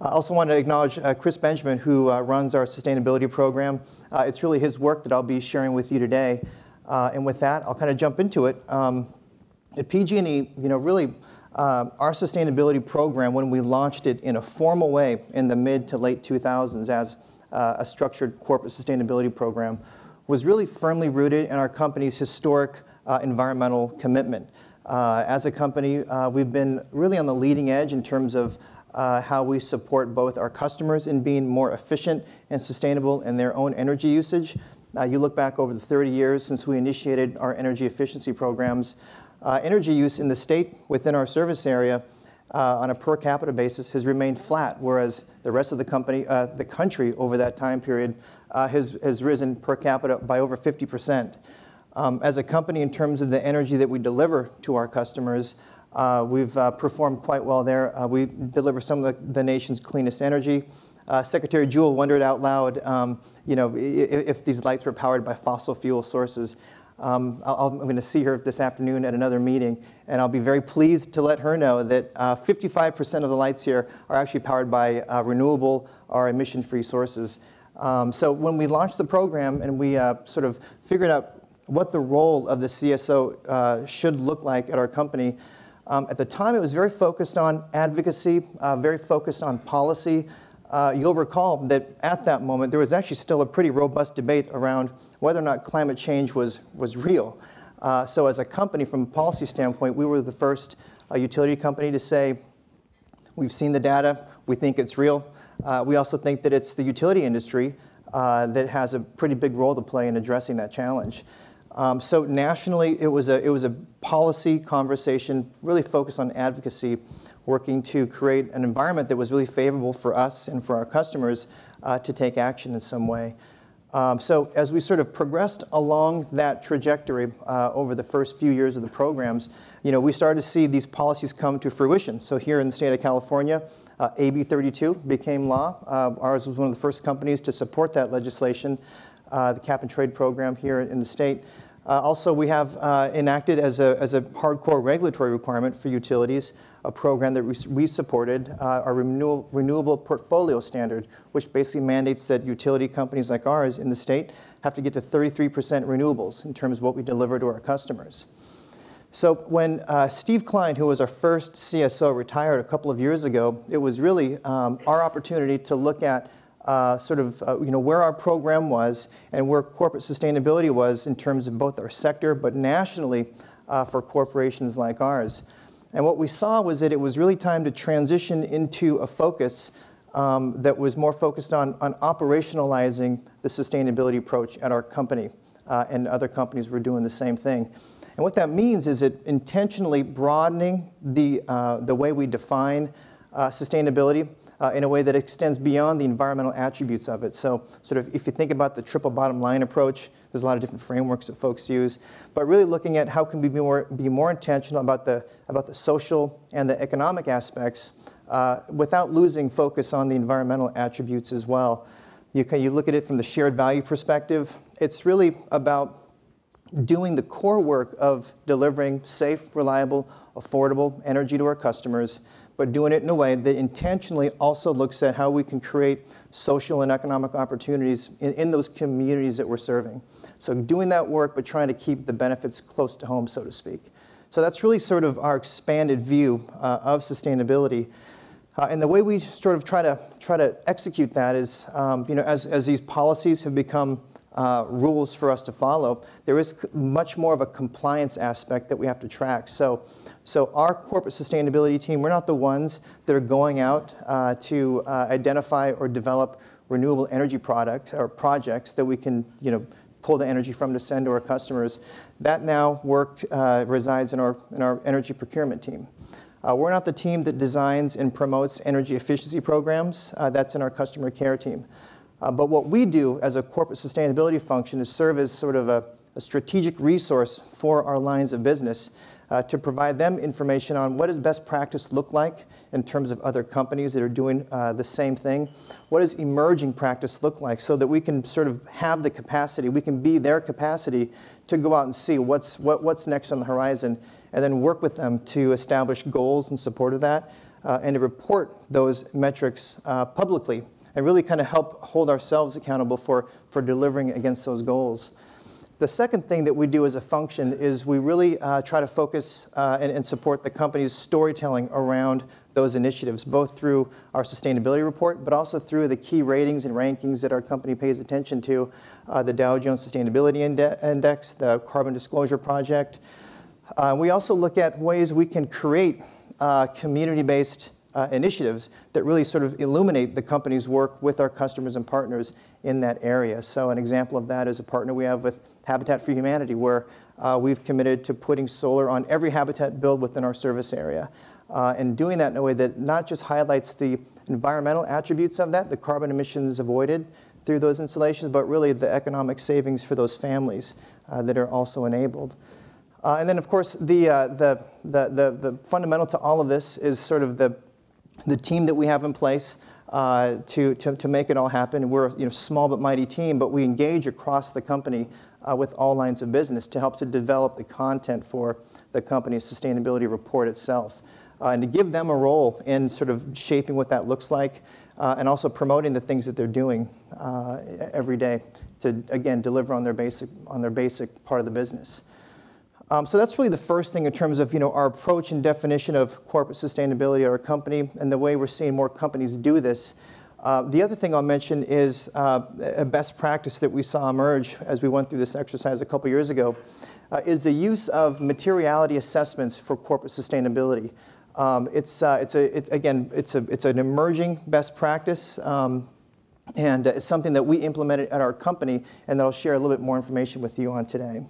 I also want to acknowledge Chris Benjamin, who runs our sustainability program. It's really his work that I'll be sharing with you today. And with that, I'll kind of jump into it. At PG&E, you know, really our sustainability program, when we launched it in a formal way in the mid to late 2000s as a structured corporate sustainability program, was really firmly rooted in our company's historic environmental commitment. As a company, we've been really on the leading edge in terms of how we support both our customers in being more efficient and sustainable in their own energy usage. You look back over the 30 years since we initiated our energy efficiency programs, energy use in the state within our service area on a per capita basis has remained flat, whereas the rest of the country over that time period has risen per capita by over 50%. As a company, in terms of the energy that we deliver to our customers, we've performed quite well there. We deliver some of the nation's cleanest energy. Secretary Jewell wondered out loud, you know, if these lights were powered by fossil fuel sources. I'm going to see her this afternoon at another meeting, and I'll be very pleased to let her know that 55% of the lights here are actually powered by renewable or emission-free sources. So when we launched the program and we sort of figured out what the role of the CSO should look like at our company, at the time it was very focused on advocacy, very focused on policy. You'll recall that at that moment, there was actually still a pretty robust debate around whether or not climate change was real. So as a company, from a policy standpoint, we were the first utility company to say, we've seen the data, we think it's real. We also think that it's the utility industry that has a pretty big role to play in addressing that challenge. So nationally, it was a policy conversation really focused on advocacy, working to create an environment that was really favorable for us and for our customers to take action in some way. So as we sort of progressed along that trajectory over the first few years of the programs, you know, we started to see these policies come to fruition. So here in the state of California, AB 32 became law. Ours was one of the first companies to support that legislation, the cap and trade program here in the state. Also, we have enacted as a hardcore regulatory requirement for utilities a program that we supported, our renewable portfolio standard, which basically mandates that utility companies like ours in the state have to get to 33% renewables in terms of what we deliver to our customers. So when Steve Klein, who was our first CSO, retired a couple of years ago, it was really our opportunity to look at where our program was and where corporate sustainability was in terms of both our sector, but nationally for corporations like ours. And what we saw was that it was really time to transition into a focus that was more focused on operationalizing the sustainability approach at our company, and other companies were doing the same thing. And what that means is it intentionally broadening the way we define sustainability in a way that extends beyond the environmental attributes of it. So sort of if you think about the triple bottom line approach, there's a lot of different frameworks that folks use, but really looking at how can we be more intentional about the social and the economic aspects without losing focus on the environmental attributes as well. You look at it from the shared value perspective, it's really about doing the core work of delivering safe, reliable, affordable energy to our customers, but doing it in a way that intentionally also looks at how we can create social and economic opportunities in those communities that we're serving. So doing that work, but trying to keep the benefits close to home, so to speak. So that's really sort of our expanded view of sustainability. And the way we sort of try to execute that is, as these policies have become rules for us to follow, there is much more of a compliance aspect that we have to track. So our corporate sustainability team, we're not the ones that are going out to identify or develop renewable energy products or projects that we can, pull the energy from to send to our customers. That now work resides in our energy procurement team. We're not the team that designs and promotes energy efficiency programs. That's in our customer care team. But what we do as a corporate sustainability function is serve as sort of a strategic resource for our lines of business to provide them information on what does best practice look like in terms of other companies that are doing the same thing. What does emerging practice look like so that we can sort of have the capacity, we can be their capacity to go out and see what's next on the horizon and then work with them to establish goals in support of that and to report those metrics publicly and really kind of help hold ourselves accountable for delivering against those goals. The second thing that we do as a function is we really try to focus and support the company's storytelling around those initiatives, both through our sustainability report, but also through the key ratings and rankings that our company pays attention to, the Dow Jones Sustainability Index, the Carbon Disclosure Project. We also look at ways we can create community-based initiatives that really sort of illuminate the company's work with our customers and partners in that area. So an example of that is a partner we have with Habitat for Humanity, where we've committed to putting solar on every habitat build within our service area. And doing that in a way that not just highlights the environmental attributes of that, the carbon emissions avoided through those installations, but really the economic savings for those families that are also enabled. And then, of course, the fundamental to all of this is sort of the team that we have in place to make it all happen. We're a small but mighty team, but we engage across the company with all lines of business to help to develop the content for the company's sustainability report itself. And to give them a role in sort of shaping what that looks like and also promoting the things that they're doing every day to, again, deliver on their basic part of the business. So that's really the first thing in terms of our approach and definition of corporate sustainability at our company and the way we're seeing more companies do this. The other thing I'll mention is a best practice that we saw emerge as we went through this exercise a couple years ago is the use of materiality assessments for corporate sustainability. It's an emerging best practice and it's something that we implemented at our company and that I'll share a little bit more information with you on today.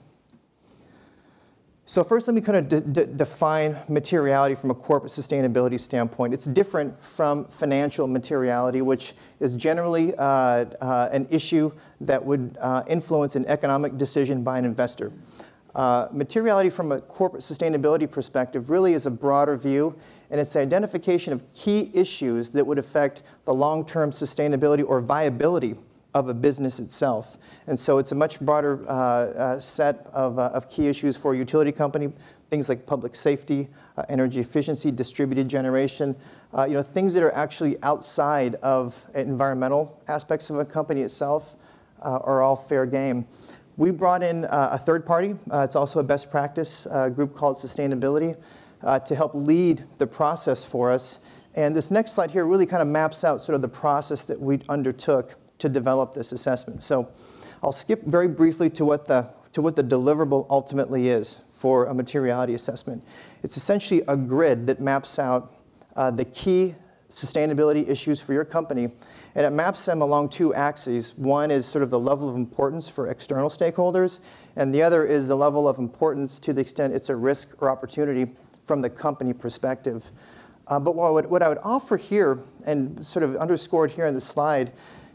So first, let me kind of define materiality from a corporate sustainability standpoint. It's different from financial materiality, which is generally an issue that would influence an economic decision by an investor. Materiality from a corporate sustainability perspective really is a broader view, and it's the identification of key issues that would affect the long-term sustainability or viability of a business itself. And so it's a much broader set of key issues for a utility company, things like public safety, energy efficiency, distributed generation, things that are actually outside of environmental aspects of a company itself are all fair game. We brought in a third party. It's also a best practice group called Sustainability to help lead the process for us And this next slide here really kind of maps out sort of the process that we undertook to develop this assessment. So I'll skip very briefly to what the deliverable ultimately is for a materiality assessment. It's essentially a grid that maps out the key sustainability issues for your company, and it maps them along two axes. One is sort of the level of importance for external stakeholders, and the other is the level of importance to the extent it's a risk or opportunity from the company perspective. But what I would offer here, and sort of underscored here on the slide,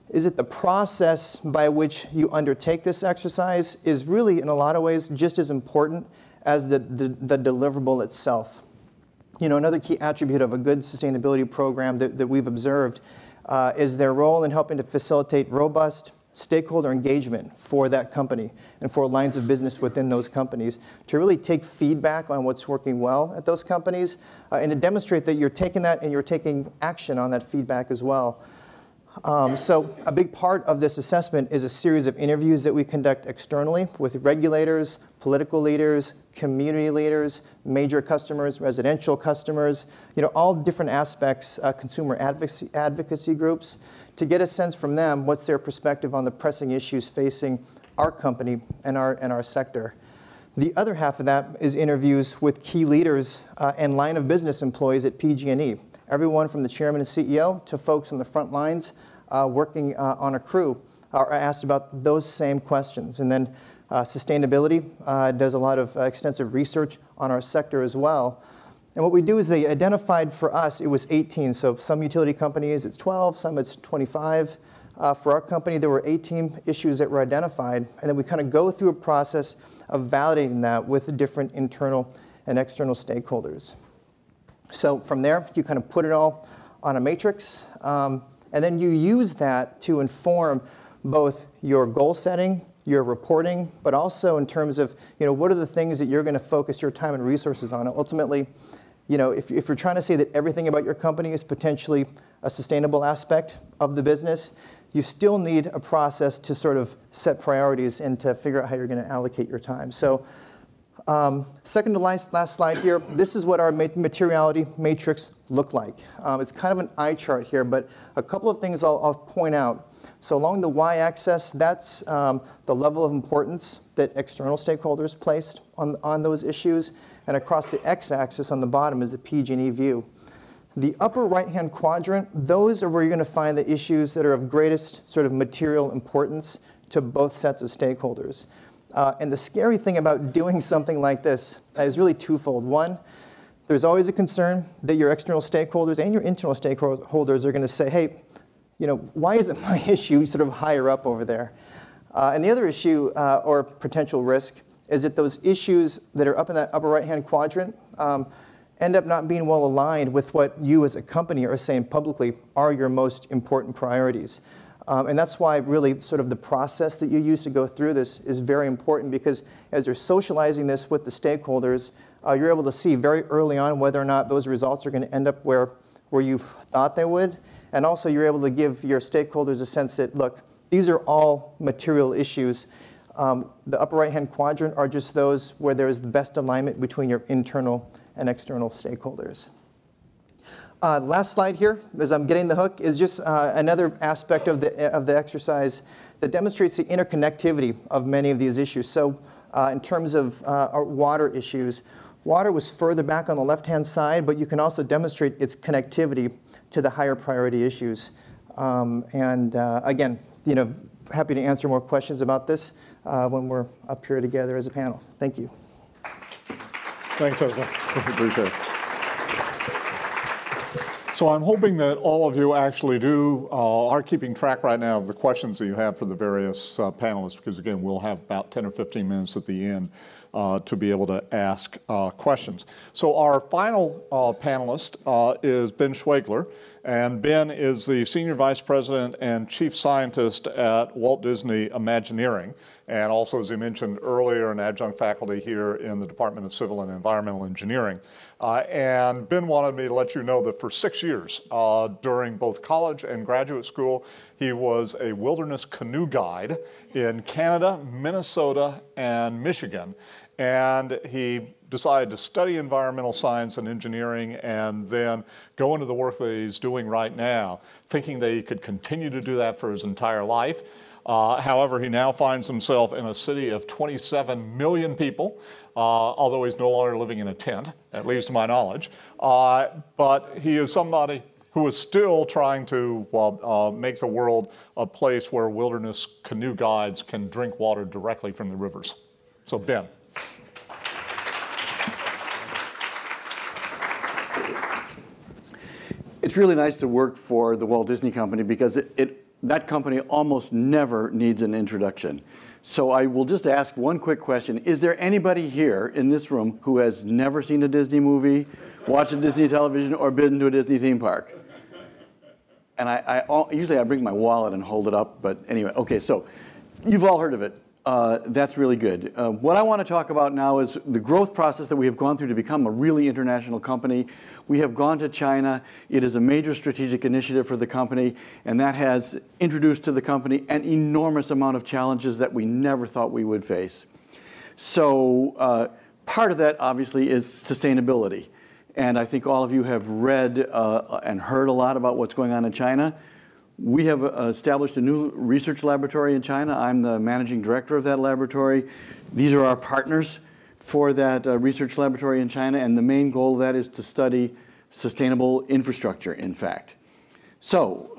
is that the process by which you undertake this exercise is really, in a lot of ways, just as important as the deliverable itself. You know, another key attribute of a good sustainability program that we've observed is their role in helping to facilitate robust stakeholder engagement for that company and for lines of business within those companies, to really take feedback on what's working well at those companies and to demonstrate that you're taking that and you're taking action on that feedback as well. So a big part of this assessment is a series of interviews that we conduct externally with regulators, political leaders, community leaders, major customers, residential customers, you know, all different aspects, consumer advocacy groups, to get a sense from them what's their perspective on the pressing issues facing our company and our sector. The other half of that is interviews with key leaders and line of business employees at PG&E. Everyone from the chairman and CEO to folks on the front lines working on a crew are asked about those same questions. And then sustainability does a lot of extensive research on our sector as well. And what we do is they identified for us, it was 18. So some utility companies, it's 12, some it's 25. For our company, there were 18 issues that were identified. And then we kind of go through a process of validating that with the different internal and external stakeholders. So from there, you kind of put it all on a matrix, and then you use that to inform both your goal setting, your reporting, but also in terms of, you know, what are the things that you're going to focus your time and resources on. Ultimately, you know, if you're trying to say that everything about your company is potentially a sustainable aspect of the business, you still need a process to sort of set priorities and to figure out how you're going to allocate your time. So second to last slide here, this is what our materiality matrix looked like. It's kind of an eye chart here, but a couple of things I'll point out. So along the y-axis, that's the level of importance that external stakeholders placed on those issues. And across the x-axis on the bottom is the PG&E view. The upper right-hand quadrant, those are where you're going to find the issues that are of greatest sort of material importance to both sets of stakeholders. And the scary thing about doing something like this is really twofold. One, there's always a concern that your external stakeholders and your internal stakeholders are going to say, hey, you know, why isn't my issue sort of higher up over there? And the other issue or potential risk is that those issues that are up in that upper right-hand quadrant end up not being well aligned with what you as a company are saying publicly are your most important priorities. And that's why really sort of the process that you use to go through this is very important, because as you're socializing this with the stakeholders, you're able to see very early on whether or not those results are going to end up where you thought they would. And also you're able to give your stakeholders a sense that, look, these are all material issues. The upper right-hand quadrant are just those where there is the best alignment between your internal and external stakeholders. Last slide here, as I'm getting the hook, is just another aspect of the exercise that demonstrates the interconnectivity of many of these issues. So in terms of our water issues, water was further back on the left-hand side, but you can also demonstrate its connectivity to the higher priority issues. Again, you know, happy to answer more questions about this when we're up here together as a panel. Thank you. Thanks, Ezra. Appreciate it. So I'm hoping that all of you actually are keeping track right now of the questions that you have for the various panelists, because again, we'll have about 10 or 15 minutes at the end to be able to ask questions. So our final panelist is Ben Schwegler, and Ben is the Senior Vice President and Chief Scientist at Walt Disney Imagineering, and also, as he mentioned earlier, an adjunct faculty here in the Department of Civil and Environmental Engineering. And Ben wanted me to let you know that for 6 years, during both college and graduate school, he was a wilderness canoe guide in Canada, Minnesota, and Michigan. and he decided to study environmental science and engineering and then go into the work that he's doing right now, thinking that he could continue to do that for his entire life. However, he now finds himself in a city of 27 million people, although he's no longer living in a tent, at least to my knowledge. But he is somebody who is still trying to make the world a place where wilderness canoe guides can drink water directly from the rivers. So Ben. It's really nice to work for the Walt Disney Company because that company almost never needs an introduction. So I will just ask one quick question. Is there anybody here in this room who has never seen a Disney movie, watched a Disney television, or been to a Disney theme park? And usually I bring my wallet and hold it up, but anyway, okay, so you've all heard of it. That's really good. What I want to talk about now is the growth process that we have gone through to become a really international company. We have gone to China. It is a major strategic initiative for the company, and that has introduced to the company an enormous amount of challenges that we never thought we would face. So part of that, obviously, is sustainability. And I think all of you have read and heard a lot about what's going on in China. We have established a new research laboratory in China. I'm the managing director of that laboratory. These are our partners for that research laboratory in China, and the main goal of that is to study sustainable infrastructure, in fact. So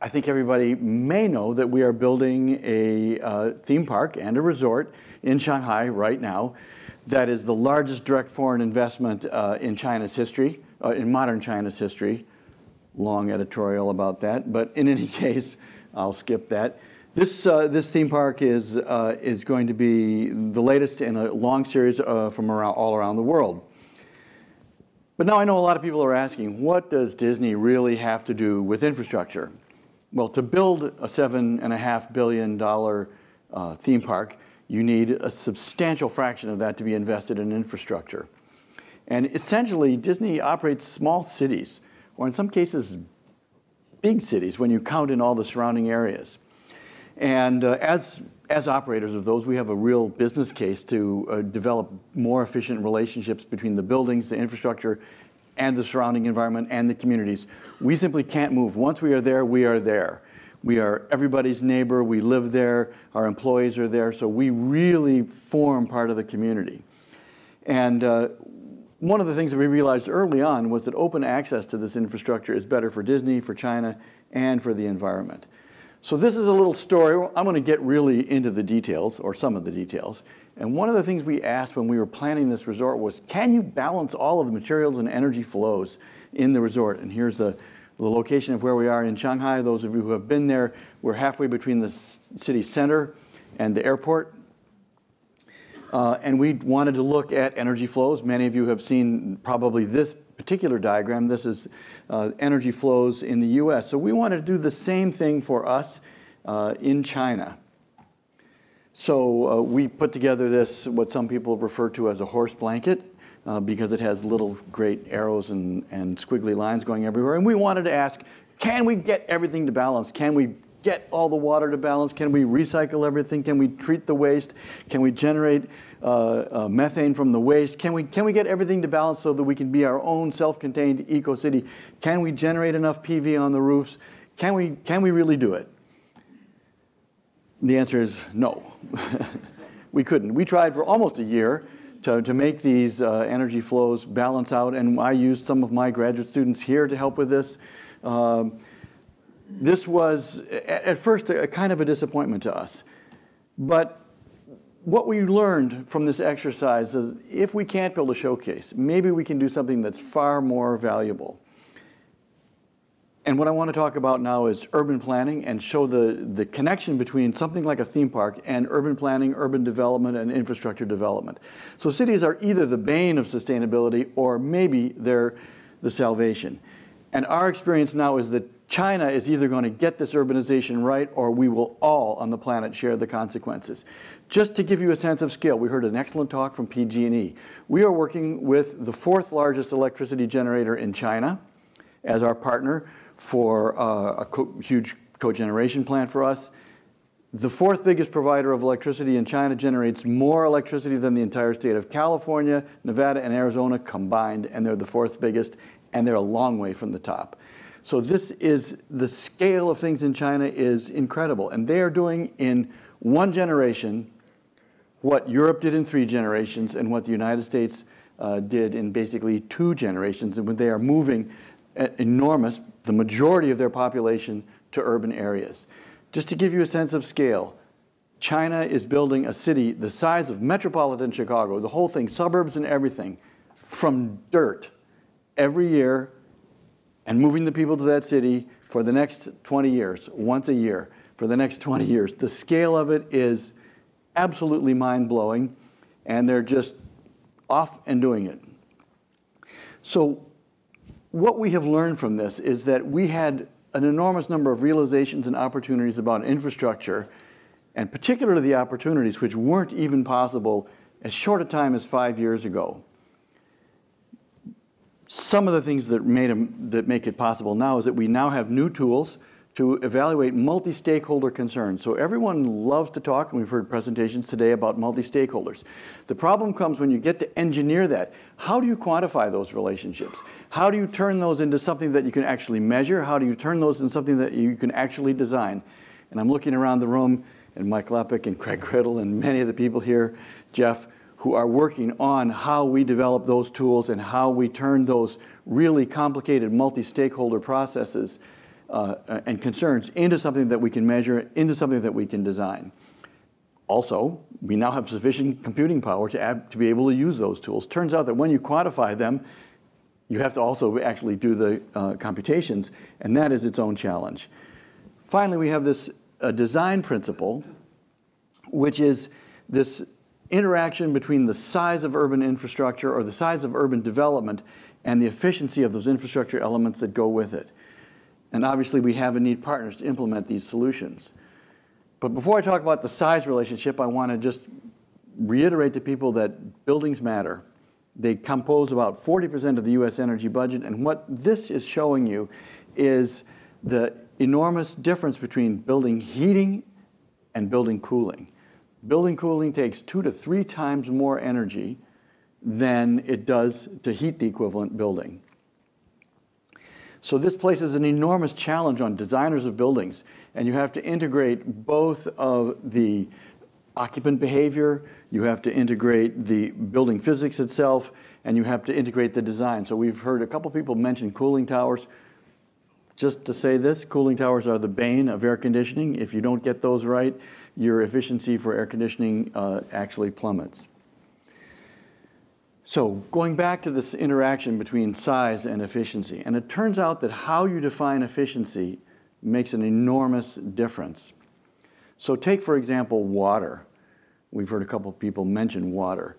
I think everybody may know that we are building a theme park and a resort in Shanghai right now that is the largest direct foreign investment in China's history, in modern China's history. Long editorial about that, but in any case, I'll skip that. This theme park is going to be the latest in a long series from all around the world. But now I know a lot of people are asking, what does Disney really have to do with infrastructure? Well, to build a $7.5 billion theme park, you need a substantial fraction of that to be invested in infrastructure. And essentially, Disney operates small cities, or in some cases, big cities when you count in all the surrounding areas. And as operators of those, we have a real business case to develop more efficient relationships between the buildings, the infrastructure, and the surrounding environment and the communities. We simply can't move. Once we are there, we are there. We are everybody's neighbor. We live there. Our employees are there. So we really form part of the community. And one of the things that we realized early on was that open access to this infrastructure is better for Disney, for China, and for the environment. So this is a little story. I'm going to get really into the details, or some of the details. And one of the things we asked when we were planning this resort was, can you balance all of the materials and energy flows in the resort? And here's the location of where we are in Shanghai. Those of you who have been there, we're halfway between the city center and the airport. And we wanted to look at energy flows. Many of you have seen probably this particular diagram. This is energy flows in the US. So we wanted to do the same thing for us in China. So we put together this, what some people refer to as a horse blanket, because it has little great arrows and squiggly lines going everywhere. And we wanted to ask, can we get everything to balance? Can we get all the water to balance? Can we recycle everything? Can we treat the waste? Can we generate methane from the waste? Can we get everything to balance so that we can be our own self-contained eco-city? Can we generate enough PV on the roofs? Can we really do it? The answer is no. We couldn't. We tried for almost a year to make these energy flows balance out, and I used some of my graduate students here to help with this. This was, at first, a kind of a disappointment to us. But what we learned from this exercise is if we can't build a showcase, maybe we can do something that's far more valuable. And what I want to talk about now is urban planning and show the connection between something like a theme park and urban planning, urban development, and infrastructure development. So cities are either the bane of sustainability or maybe they're the salvation. And our experience now is that China is either going to get this urbanization right or we will all on the planet share the consequences. Just to give you a sense of scale, we heard an excellent talk from PG&E. We are working with the 4th largest electricity generator in China as our partner for a huge cogeneration plant for us. The fourth biggest provider of electricity in China generates more electricity than the entire state of California, Nevada, and Arizona combined, and they're the fourth biggest, and they're a long way from the top. So this is, the scale of things in China is incredible, and they are doing in one generation what Europe did in 3 generations and what the United States did in basically 2 generations, and when they are moving enormous, the majority of their population to urban areas. Just to give you a sense of scale, China is building a city the size of metropolitan Chicago, the whole thing, suburbs and everything, from dirt every year, and moving the people to that city for the next 20 years, once a year, for the next 20 years. The scale of it is absolutely mind-blowing, and they're just off and doing it. So what we have learned from this is that we had an enormous number of realizations and opportunities about infrastructure, and particularly the opportunities which weren't even possible as short a time as 5 years ago. Some of the things that make it possible now is that we now have new tools to evaluate multi-stakeholder concerns. So everyone loves to talk, and we've heard presentations today about multi-stakeholders. The problem comes when you get to engineer that. How do you quantify those relationships? How do you turn those into something that you can actually measure? How do you turn those into something that you can actually design? And I'm looking around the room, and Mike Lepick and Craig Criddle and many of the people here, Jeff, who are working on how we develop those tools and how we turn those really complicated multi-stakeholder processes and concerns into something that we can measure, into something that we can design. Also, we now have sufficient computing power to be able to use those tools. Turns out that when you quantify them, you have to also actually do the computations, and that is its own challenge. Finally, we have this design principle, which is this interaction between the size of urban infrastructure or the size of urban development and the efficiency of those infrastructure elements that go with it. And obviously, we have and need partners to implement these solutions. But before I talk about the size relationship, I want to just reiterate to people that buildings matter. They compose about 40% of the US energy budget, and what this is showing you is the enormous difference between building heating and building cooling. Building cooling takes 2 to 3 times more energy than it does to heat the equivalent building. So this places an enormous challenge on designers of buildings, and you have to integrate both of the occupant behavior, you have to integrate the building physics itself, and you have to integrate the design. So we've heard a couple people mention cooling towers. Just to say this, cooling towers are the bane of air conditioning. If you don't get those right, your efficiency for air conditioning actually plummets. So going back to this interaction between size and efficiency, and it turns out that how you define efficiency makes an enormous difference. So take, for example, water. We've heard a couple of people mention water.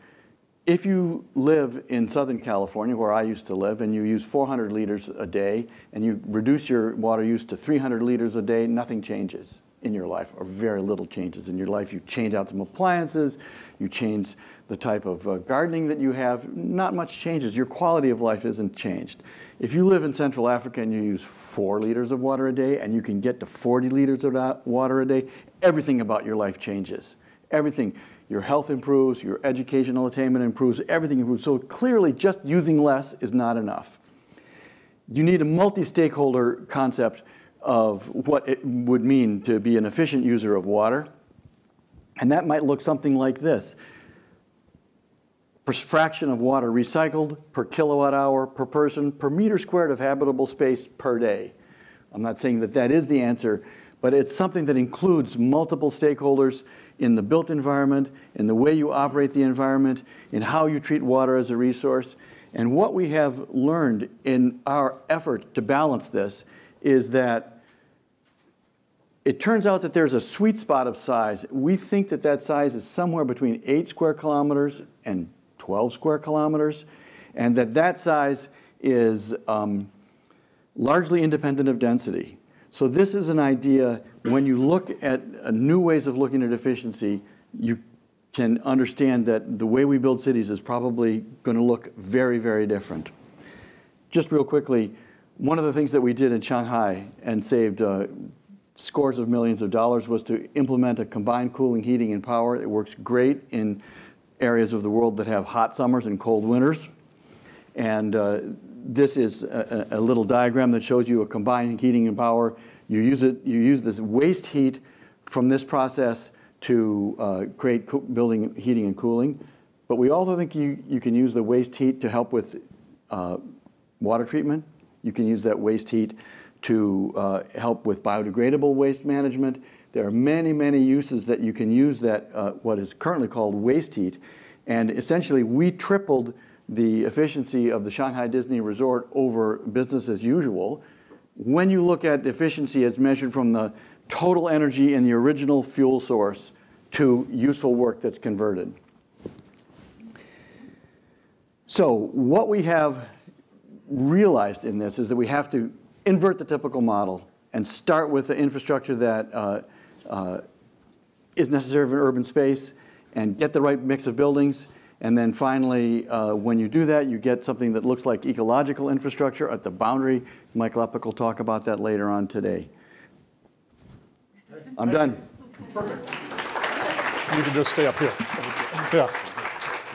If you live in Southern California, where I used to live, and you use 400 liters a day, and you reduce your water use to 300 liters a day, nothing changes in your life, or very little changes in your life. You change out some appliances, you change the type of gardening that you have, not much changes. Your quality of life isn't changed. If you live in Central Africa and you use 4 liters of water a day, and you can get to 40 liters of water a day, everything about your life changes. Everything. Your health improves, your educational attainment improves, everything improves. So clearly, just using less is not enough. You need a multi-stakeholder concept of what it would mean to be an efficient user of water. And that might look something like this. Fraction of water recycled per kilowatt hour per person per meter squared of habitable space per day. I'm not saying that that is the answer, but it's something that includes multiple stakeholders in the built environment, in the way you operate the environment, in how you treat water as a resource. And what we have learned in our effort to balance this is that it turns out that there's a sweet spot of size. We think that that size is somewhere between 8 square kilometers and 12 square kilometers, and that that size is largely independent of density. So this is an idea, when you look at new ways of looking at efficiency, you can understand that the way we build cities is probably going to look very, very different. Just real quickly, one of the things that we did in Shanghai and saved scores of millions of dollars, was to implement a combined cooling, heating, and power. It works great in areas of the world that have hot summers and cold winters. And this is a little diagram that shows you a combined heating and power. You use this waste heat from this process to create building heating and cooling. But we also think you can use the waste heat to help with water treatment. You can use that waste heat to help with biodegradable waste management. There are many, many uses that you can use that, what is currently called waste heat. And essentially, we tripled the efficiency of the Shanghai Disney Resort over business as usual. When you look at efficiency as measured from the total energy in the original fuel source to useful work that's converted. So what we have realized in this is that we have to invert the typical model and start with the infrastructure that is necessary for urban space and get the right mix of buildings. And then finally, when you do that, you get something that looks like ecological infrastructure at the boundary. Mike Lepic will talk about that later on today. I'm done. Perfect. You can just stay up here. Yeah.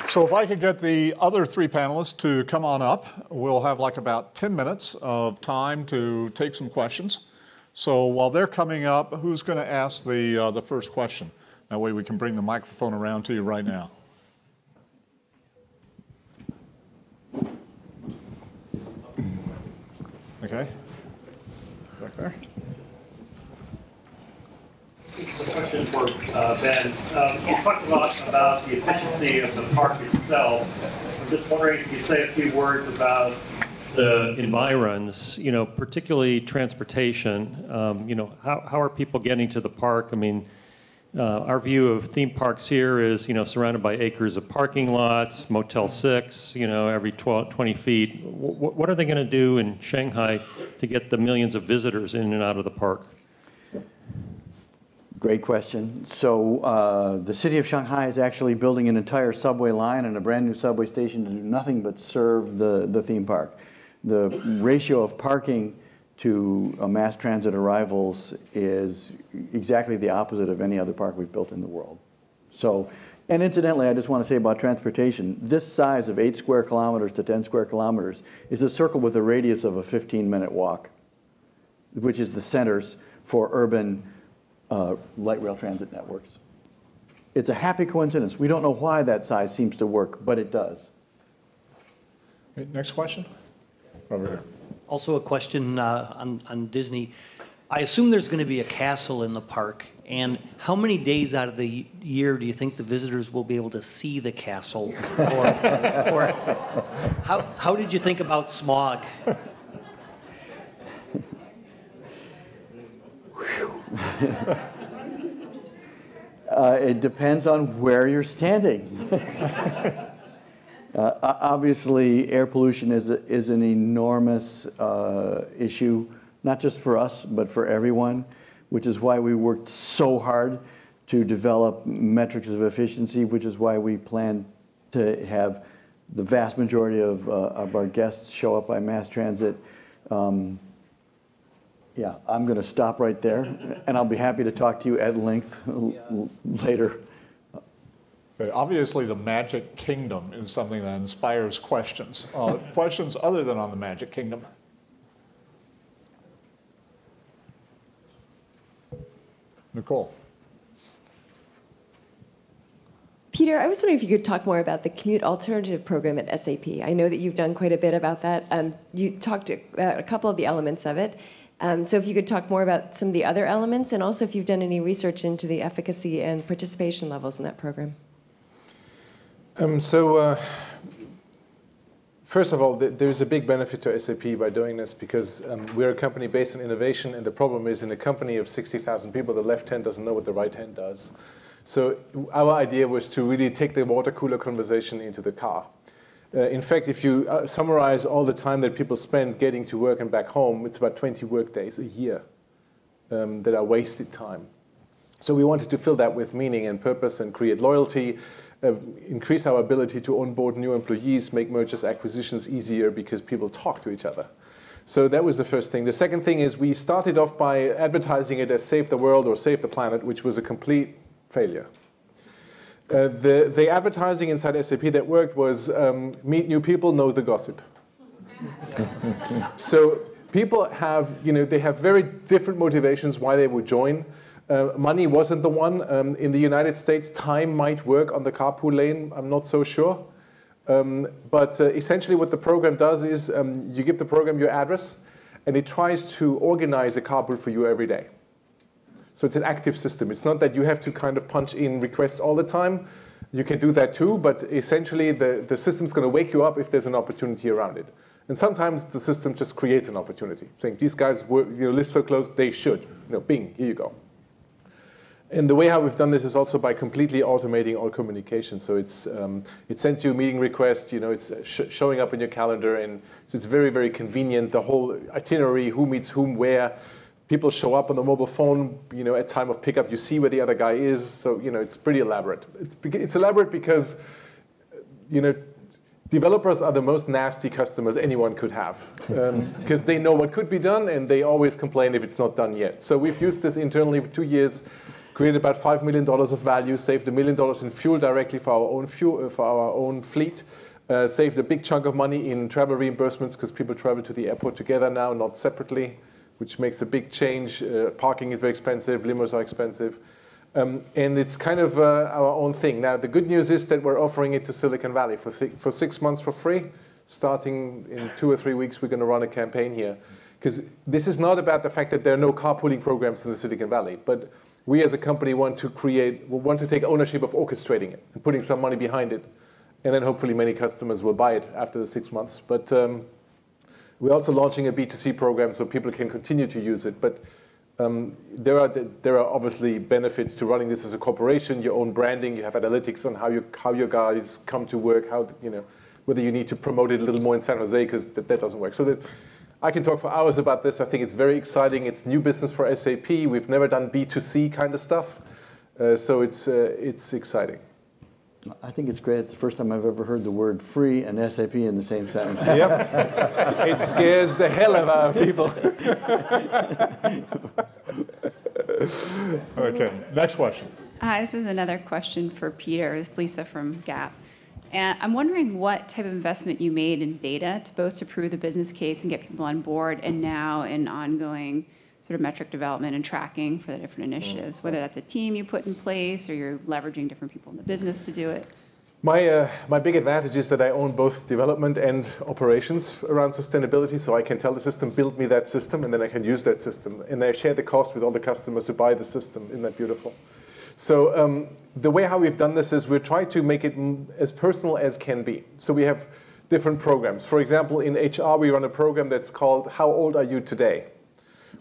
So if I could get the other three panelists to come on up, we'll have like about 10 minutes of time to take some questions. So while they're coming up, who's going to ask the first question? That way we can bring the microphone around to you right now. Okay. Back there. This is a question for Ben. You talked a lot about the efficiency of the park itself. I'm just wondering if you could say a few words about the environs, particularly transportation. How are people getting to the park? I mean, our view of theme parks here is, surrounded by acres of parking lots, Motel 6, every 20 feet. What are they going to do in Shanghai to get the millions of visitors in and out of the park? Great question. So the city of Shanghai is actually building an entire subway line and a brand new subway station to do nothing but serve the theme park. The ratio of parking to mass transit arrivals is exactly the opposite of any other park we've built in the world. So, and incidentally, I just want to say about transportation, this size of 8 square kilometers to 10 square kilometers is a circle with a radius of a 15-minute walk, which is the centers for urban light rail transit networks. It's a happy coincidence. We don't know why that size seems to work, but it does. Okay, next question. Over here. Also a question on Disney. I assume there's going to be a castle in the park. And how many days out of the year do you think the visitors will be able to see the castle? Or how did you think about smog? It depends on where you're standing. Obviously, air pollution is an enormous issue, not just for us, but for everyone, which is why we worked so hard to develop metrics of efficiency, which is why we plan to have the vast majority of our guests show up by mass transit. Yeah, I'm going to stop right there, and I'll be happy to talk to you at length later. Obviously, the Magic Kingdom is something that inspires questions. Questions other than on the Magic Kingdom? Nicole. Peter, I was wondering if you could talk more about the commute alternative program at SAP. I know that you've done quite a bit about that. You talked about a couple of the elements of it. So if you could talk more about some of the other elements, and also if you've done any research into the efficacy and participation levels in that program. First of all, there's a big benefit to SAP by doing this because we're a company based on innovation, and the problem is in a company of 60,000 people, the left hand doesn't know what the right hand does. So our idea was to really take the water cooler conversation into the car. In fact, if you summarize all the time that people spend getting to work and back home, it's about 20 work days a year that are wasted time. So we wanted to fill that with meaning and purpose and create loyalty, increase our ability to onboard new employees, make mergers, acquisitions easier because people talk to each other. So that was the first thing. The second thing is we started off by advertising it as Save the World or Save the Planet, which was a complete failure. The advertising inside SAP that worked was meet new people, know the gossip. So people have, they have very different motivations why they would join. Money wasn't the one. In the United States, time might work on the carpool lane. I'm not so sure. But essentially what the program does is you give the program your address, and it tries to organize a carpool for you every day. So it's an active system. It's not that you have to kind of punch in requests all the time. You can do that too, but essentially the system's going to wake you up if there's an opportunity around it. And sometimes the system just creates an opportunity, saying these guys live so close, they should. Bing, here you go. And the way how we've done this is also by completely automating all communication. So it sends you a meeting request, it's showing up in your calendar, and so it's very, very convenient. The whole itinerary, who meets whom, where. People show up on the mobile phone, at time of pickup. You see where the other guy is. So, it's pretty elaborate. It's elaborate because, developers are the most nasty customers anyone could have because they know what could be done, and they always complain if it's not done yet. So we've used this internally for 2 years. Created about $5 million of value, saved $1 million in fuel directly for our own fleet, saved a big chunk of money in travel reimbursements because people travel to the airport together now, not separately, which makes a big change. Parking is very expensive, limos are expensive. And it's kind of our own thing. Now, the good news is that we're offering it to Silicon Valley for 6 months for free. Starting in 2 or 3 weeks, we're going to run a campaign here. Because this is not about the fact that there are no carpooling programs in the Silicon Valley, but we as a company want to take ownership of orchestrating it and putting some money behind it. And then hopefully many customers will buy it after the 6 months. But we're also launching a B2C program so people can continue to use it. But there are obviously benefits to running this as a corporation, your own branding, you have analytics on how your guys come to work, whether you need to promote it a little more in San Jose because that doesn't work. So I can talk for hours about this. I think it's very exciting. It's new business for SAP. We've never done B2C kind of stuff. So it's exciting. I think it's great. It's the first time I've ever heard the word free and SAP in the same sentence. Yep. It scares the hell out of our people. Okay, next question. Hi, this is another question for Peter. This is Lisa from Gap. And I'm wondering what type of investment you made in data to prove the business case and get people on board, and now in ongoing sort of metric development and tracking for the different initiatives, whether that's a team you put in place or you're leveraging different people in the business to do it. My big advantage is that I own both development and operations around sustainability, so I can tell the system, build me that system, and then I can use that system. And I share the cost with all the customers who buy the system. Isn't that beautiful? So the way how we've done this is we try to make it as personal as can be. So we have different programs. For example, in HR, we run a program that's called How Old Are You Today?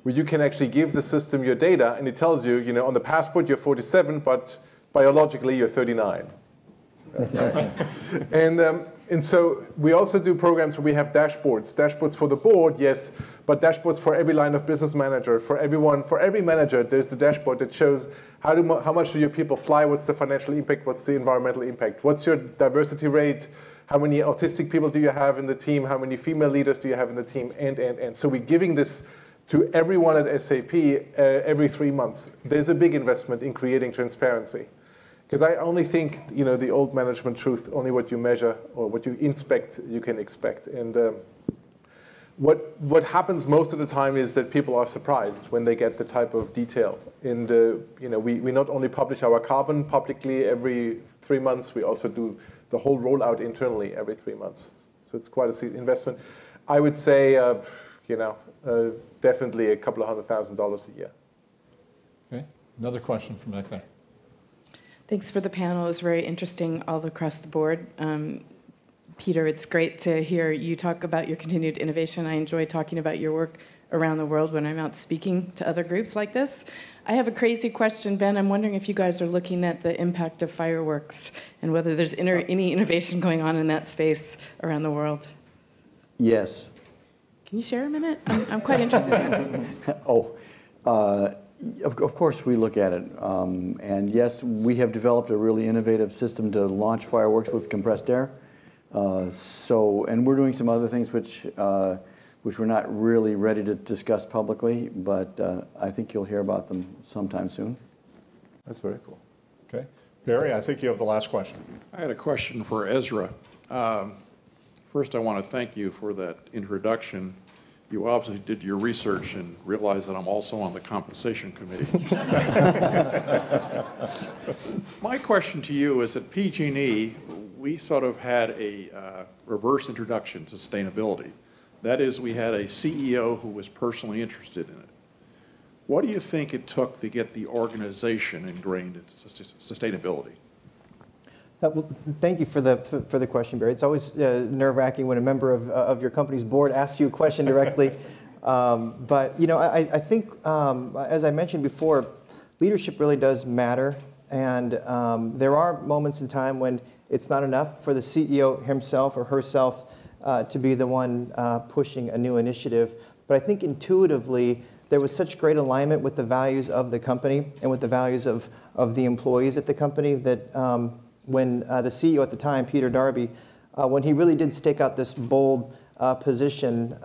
Where you can actually give the system your data, and it tells you, on the passport you're 47, but biologically you're 39. And so we also do programs where we have dashboards for the board, yes, but dashboards for every line of business manager, for every manager. There's the dashboard that shows how much do your people fly, what's the financial impact, what's the environmental impact, what's your diversity rate, how many autistic people do you have in the team, how many female leaders do you have in the team, and. So we're giving this to everyone at SAP every 3 months. There's a big investment in creating transparency. Because I only think, the old management truth, only what you measure or what you inspect, you can expect. And what happens most of the time is that people are surprised when they get the type of detail. And we not only publish our carbon publicly every 3 months, we also do the whole rollout internally every 3 months. So it's quite an investment. I would say, definitely a couple of $100,000 a year. Okay, another question from back there. Thanks for the panel. It was very interesting all across the board. Peter, it's great to hear you talk about your continued innovation. I enjoy talking about your work around the world when I'm out speaking to other groups like this. I have a crazy question, Ben. I'm wondering if you guys are looking at the impact of fireworks and whether there's any innovation going on in that space around the world. Yes. Can you share a minute? I'm quite interested in that. Of course we look at it. And yes, we have developed a really innovative system to launch fireworks with compressed air. And we're doing some other things which which we're not really ready to discuss publicly, but I think you'll hear about them sometime soon. That's very cool. Okay. Barry, I think you have the last question. I had a question for Ezra. First, I want to thank you for that introduction. You obviously did your research and realized that I'm also on the compensation committee. My question to you is at PG&E, we sort of had a reverse introduction to sustainability. That is, we had a CEO who was personally interested in it. What do you think it took to get the organization ingrained in sustainability? Well, thank you for the question, Barry. It's always nerve-wracking when a member of your company's board asks you a question directly. But you know, I think, as I mentioned before, leadership really does matter, and there are moments in time when it's not enough for the CEO himself or herself to be the one pushing a new initiative. But I think intuitively, there was such great alignment with the values of the company and with the values of the employees at the company that when the CEO at the time, Peter Darby, when he really did stake out this bold position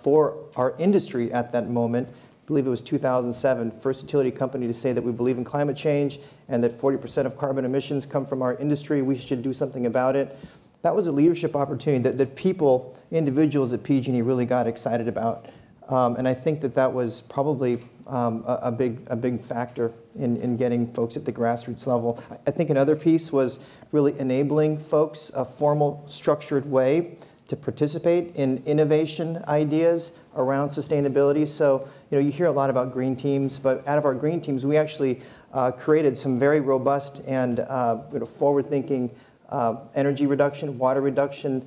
for our industry at that moment, I believe it was 2007, first utility company to say that we believe in climate change and that 40% of carbon emissions come from our industry, we should do something about it. That was a leadership opportunity that people, individuals at PG&E really got excited about. And I think that was probably a big factor in getting folks at the grassroots level. I think another piece was really enabling folks a formal, structured way to participate in innovation ideas around sustainability. So, you know, you hear a lot about green teams, but out of our green teams, we actually created some very robust and forward-thinking energy reduction, water reduction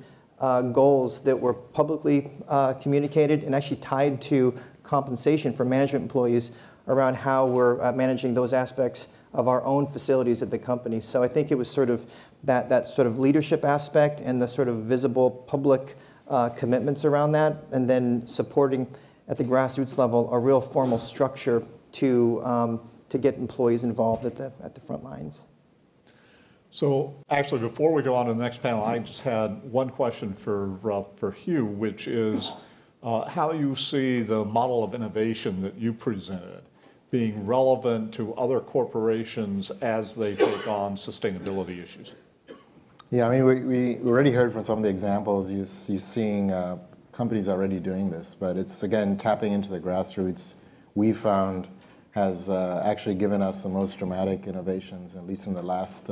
goals that were publicly communicated and actually tied to compensation for management employees around how we're managing those aspects of our own facilities at the company. So I think it was sort of that sort of leadership aspect and the sort of visible public commitments around that, and then supporting at the grassroots level a real formal structure to get employees involved at the front lines. So actually, before we go on to the next panel, I just had one question for Hugh, which is how you see the model of innovation that you presented being relevant to other corporations as they take on sustainability issues. Yeah, I mean, we already heard from some of the examples. You're seeing companies already doing this, but it's, again, tapping into the grassroots, we found has actually given us the most dramatic innovations, at least in the last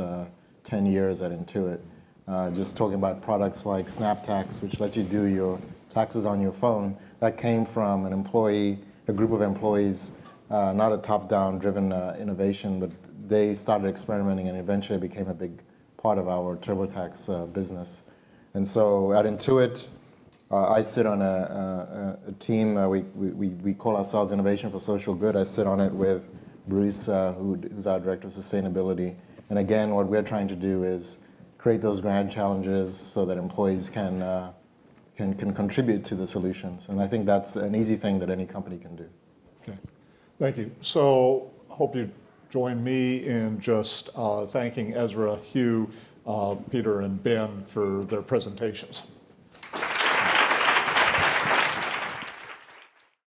10 years at Intuit. Just talking about products like SnapTax, which lets you do your taxes on your phone. That came from an employee, a group of employees, not a top-down driven innovation, but they started experimenting and eventually became a big part of our TurboTax business. And so at Intuit, I sit on a team, we call ourselves Innovation for Social Good. I sit on it with Bruce, who's our Director of Sustainability. And again, what we're trying to do is create those grand challenges so that employees can contribute to the solutions. And I think that's an easy thing that any company can do. Okay, thank you. So hope you join me in just thanking Ezra, Hugh, Peter, and Ben for their presentations.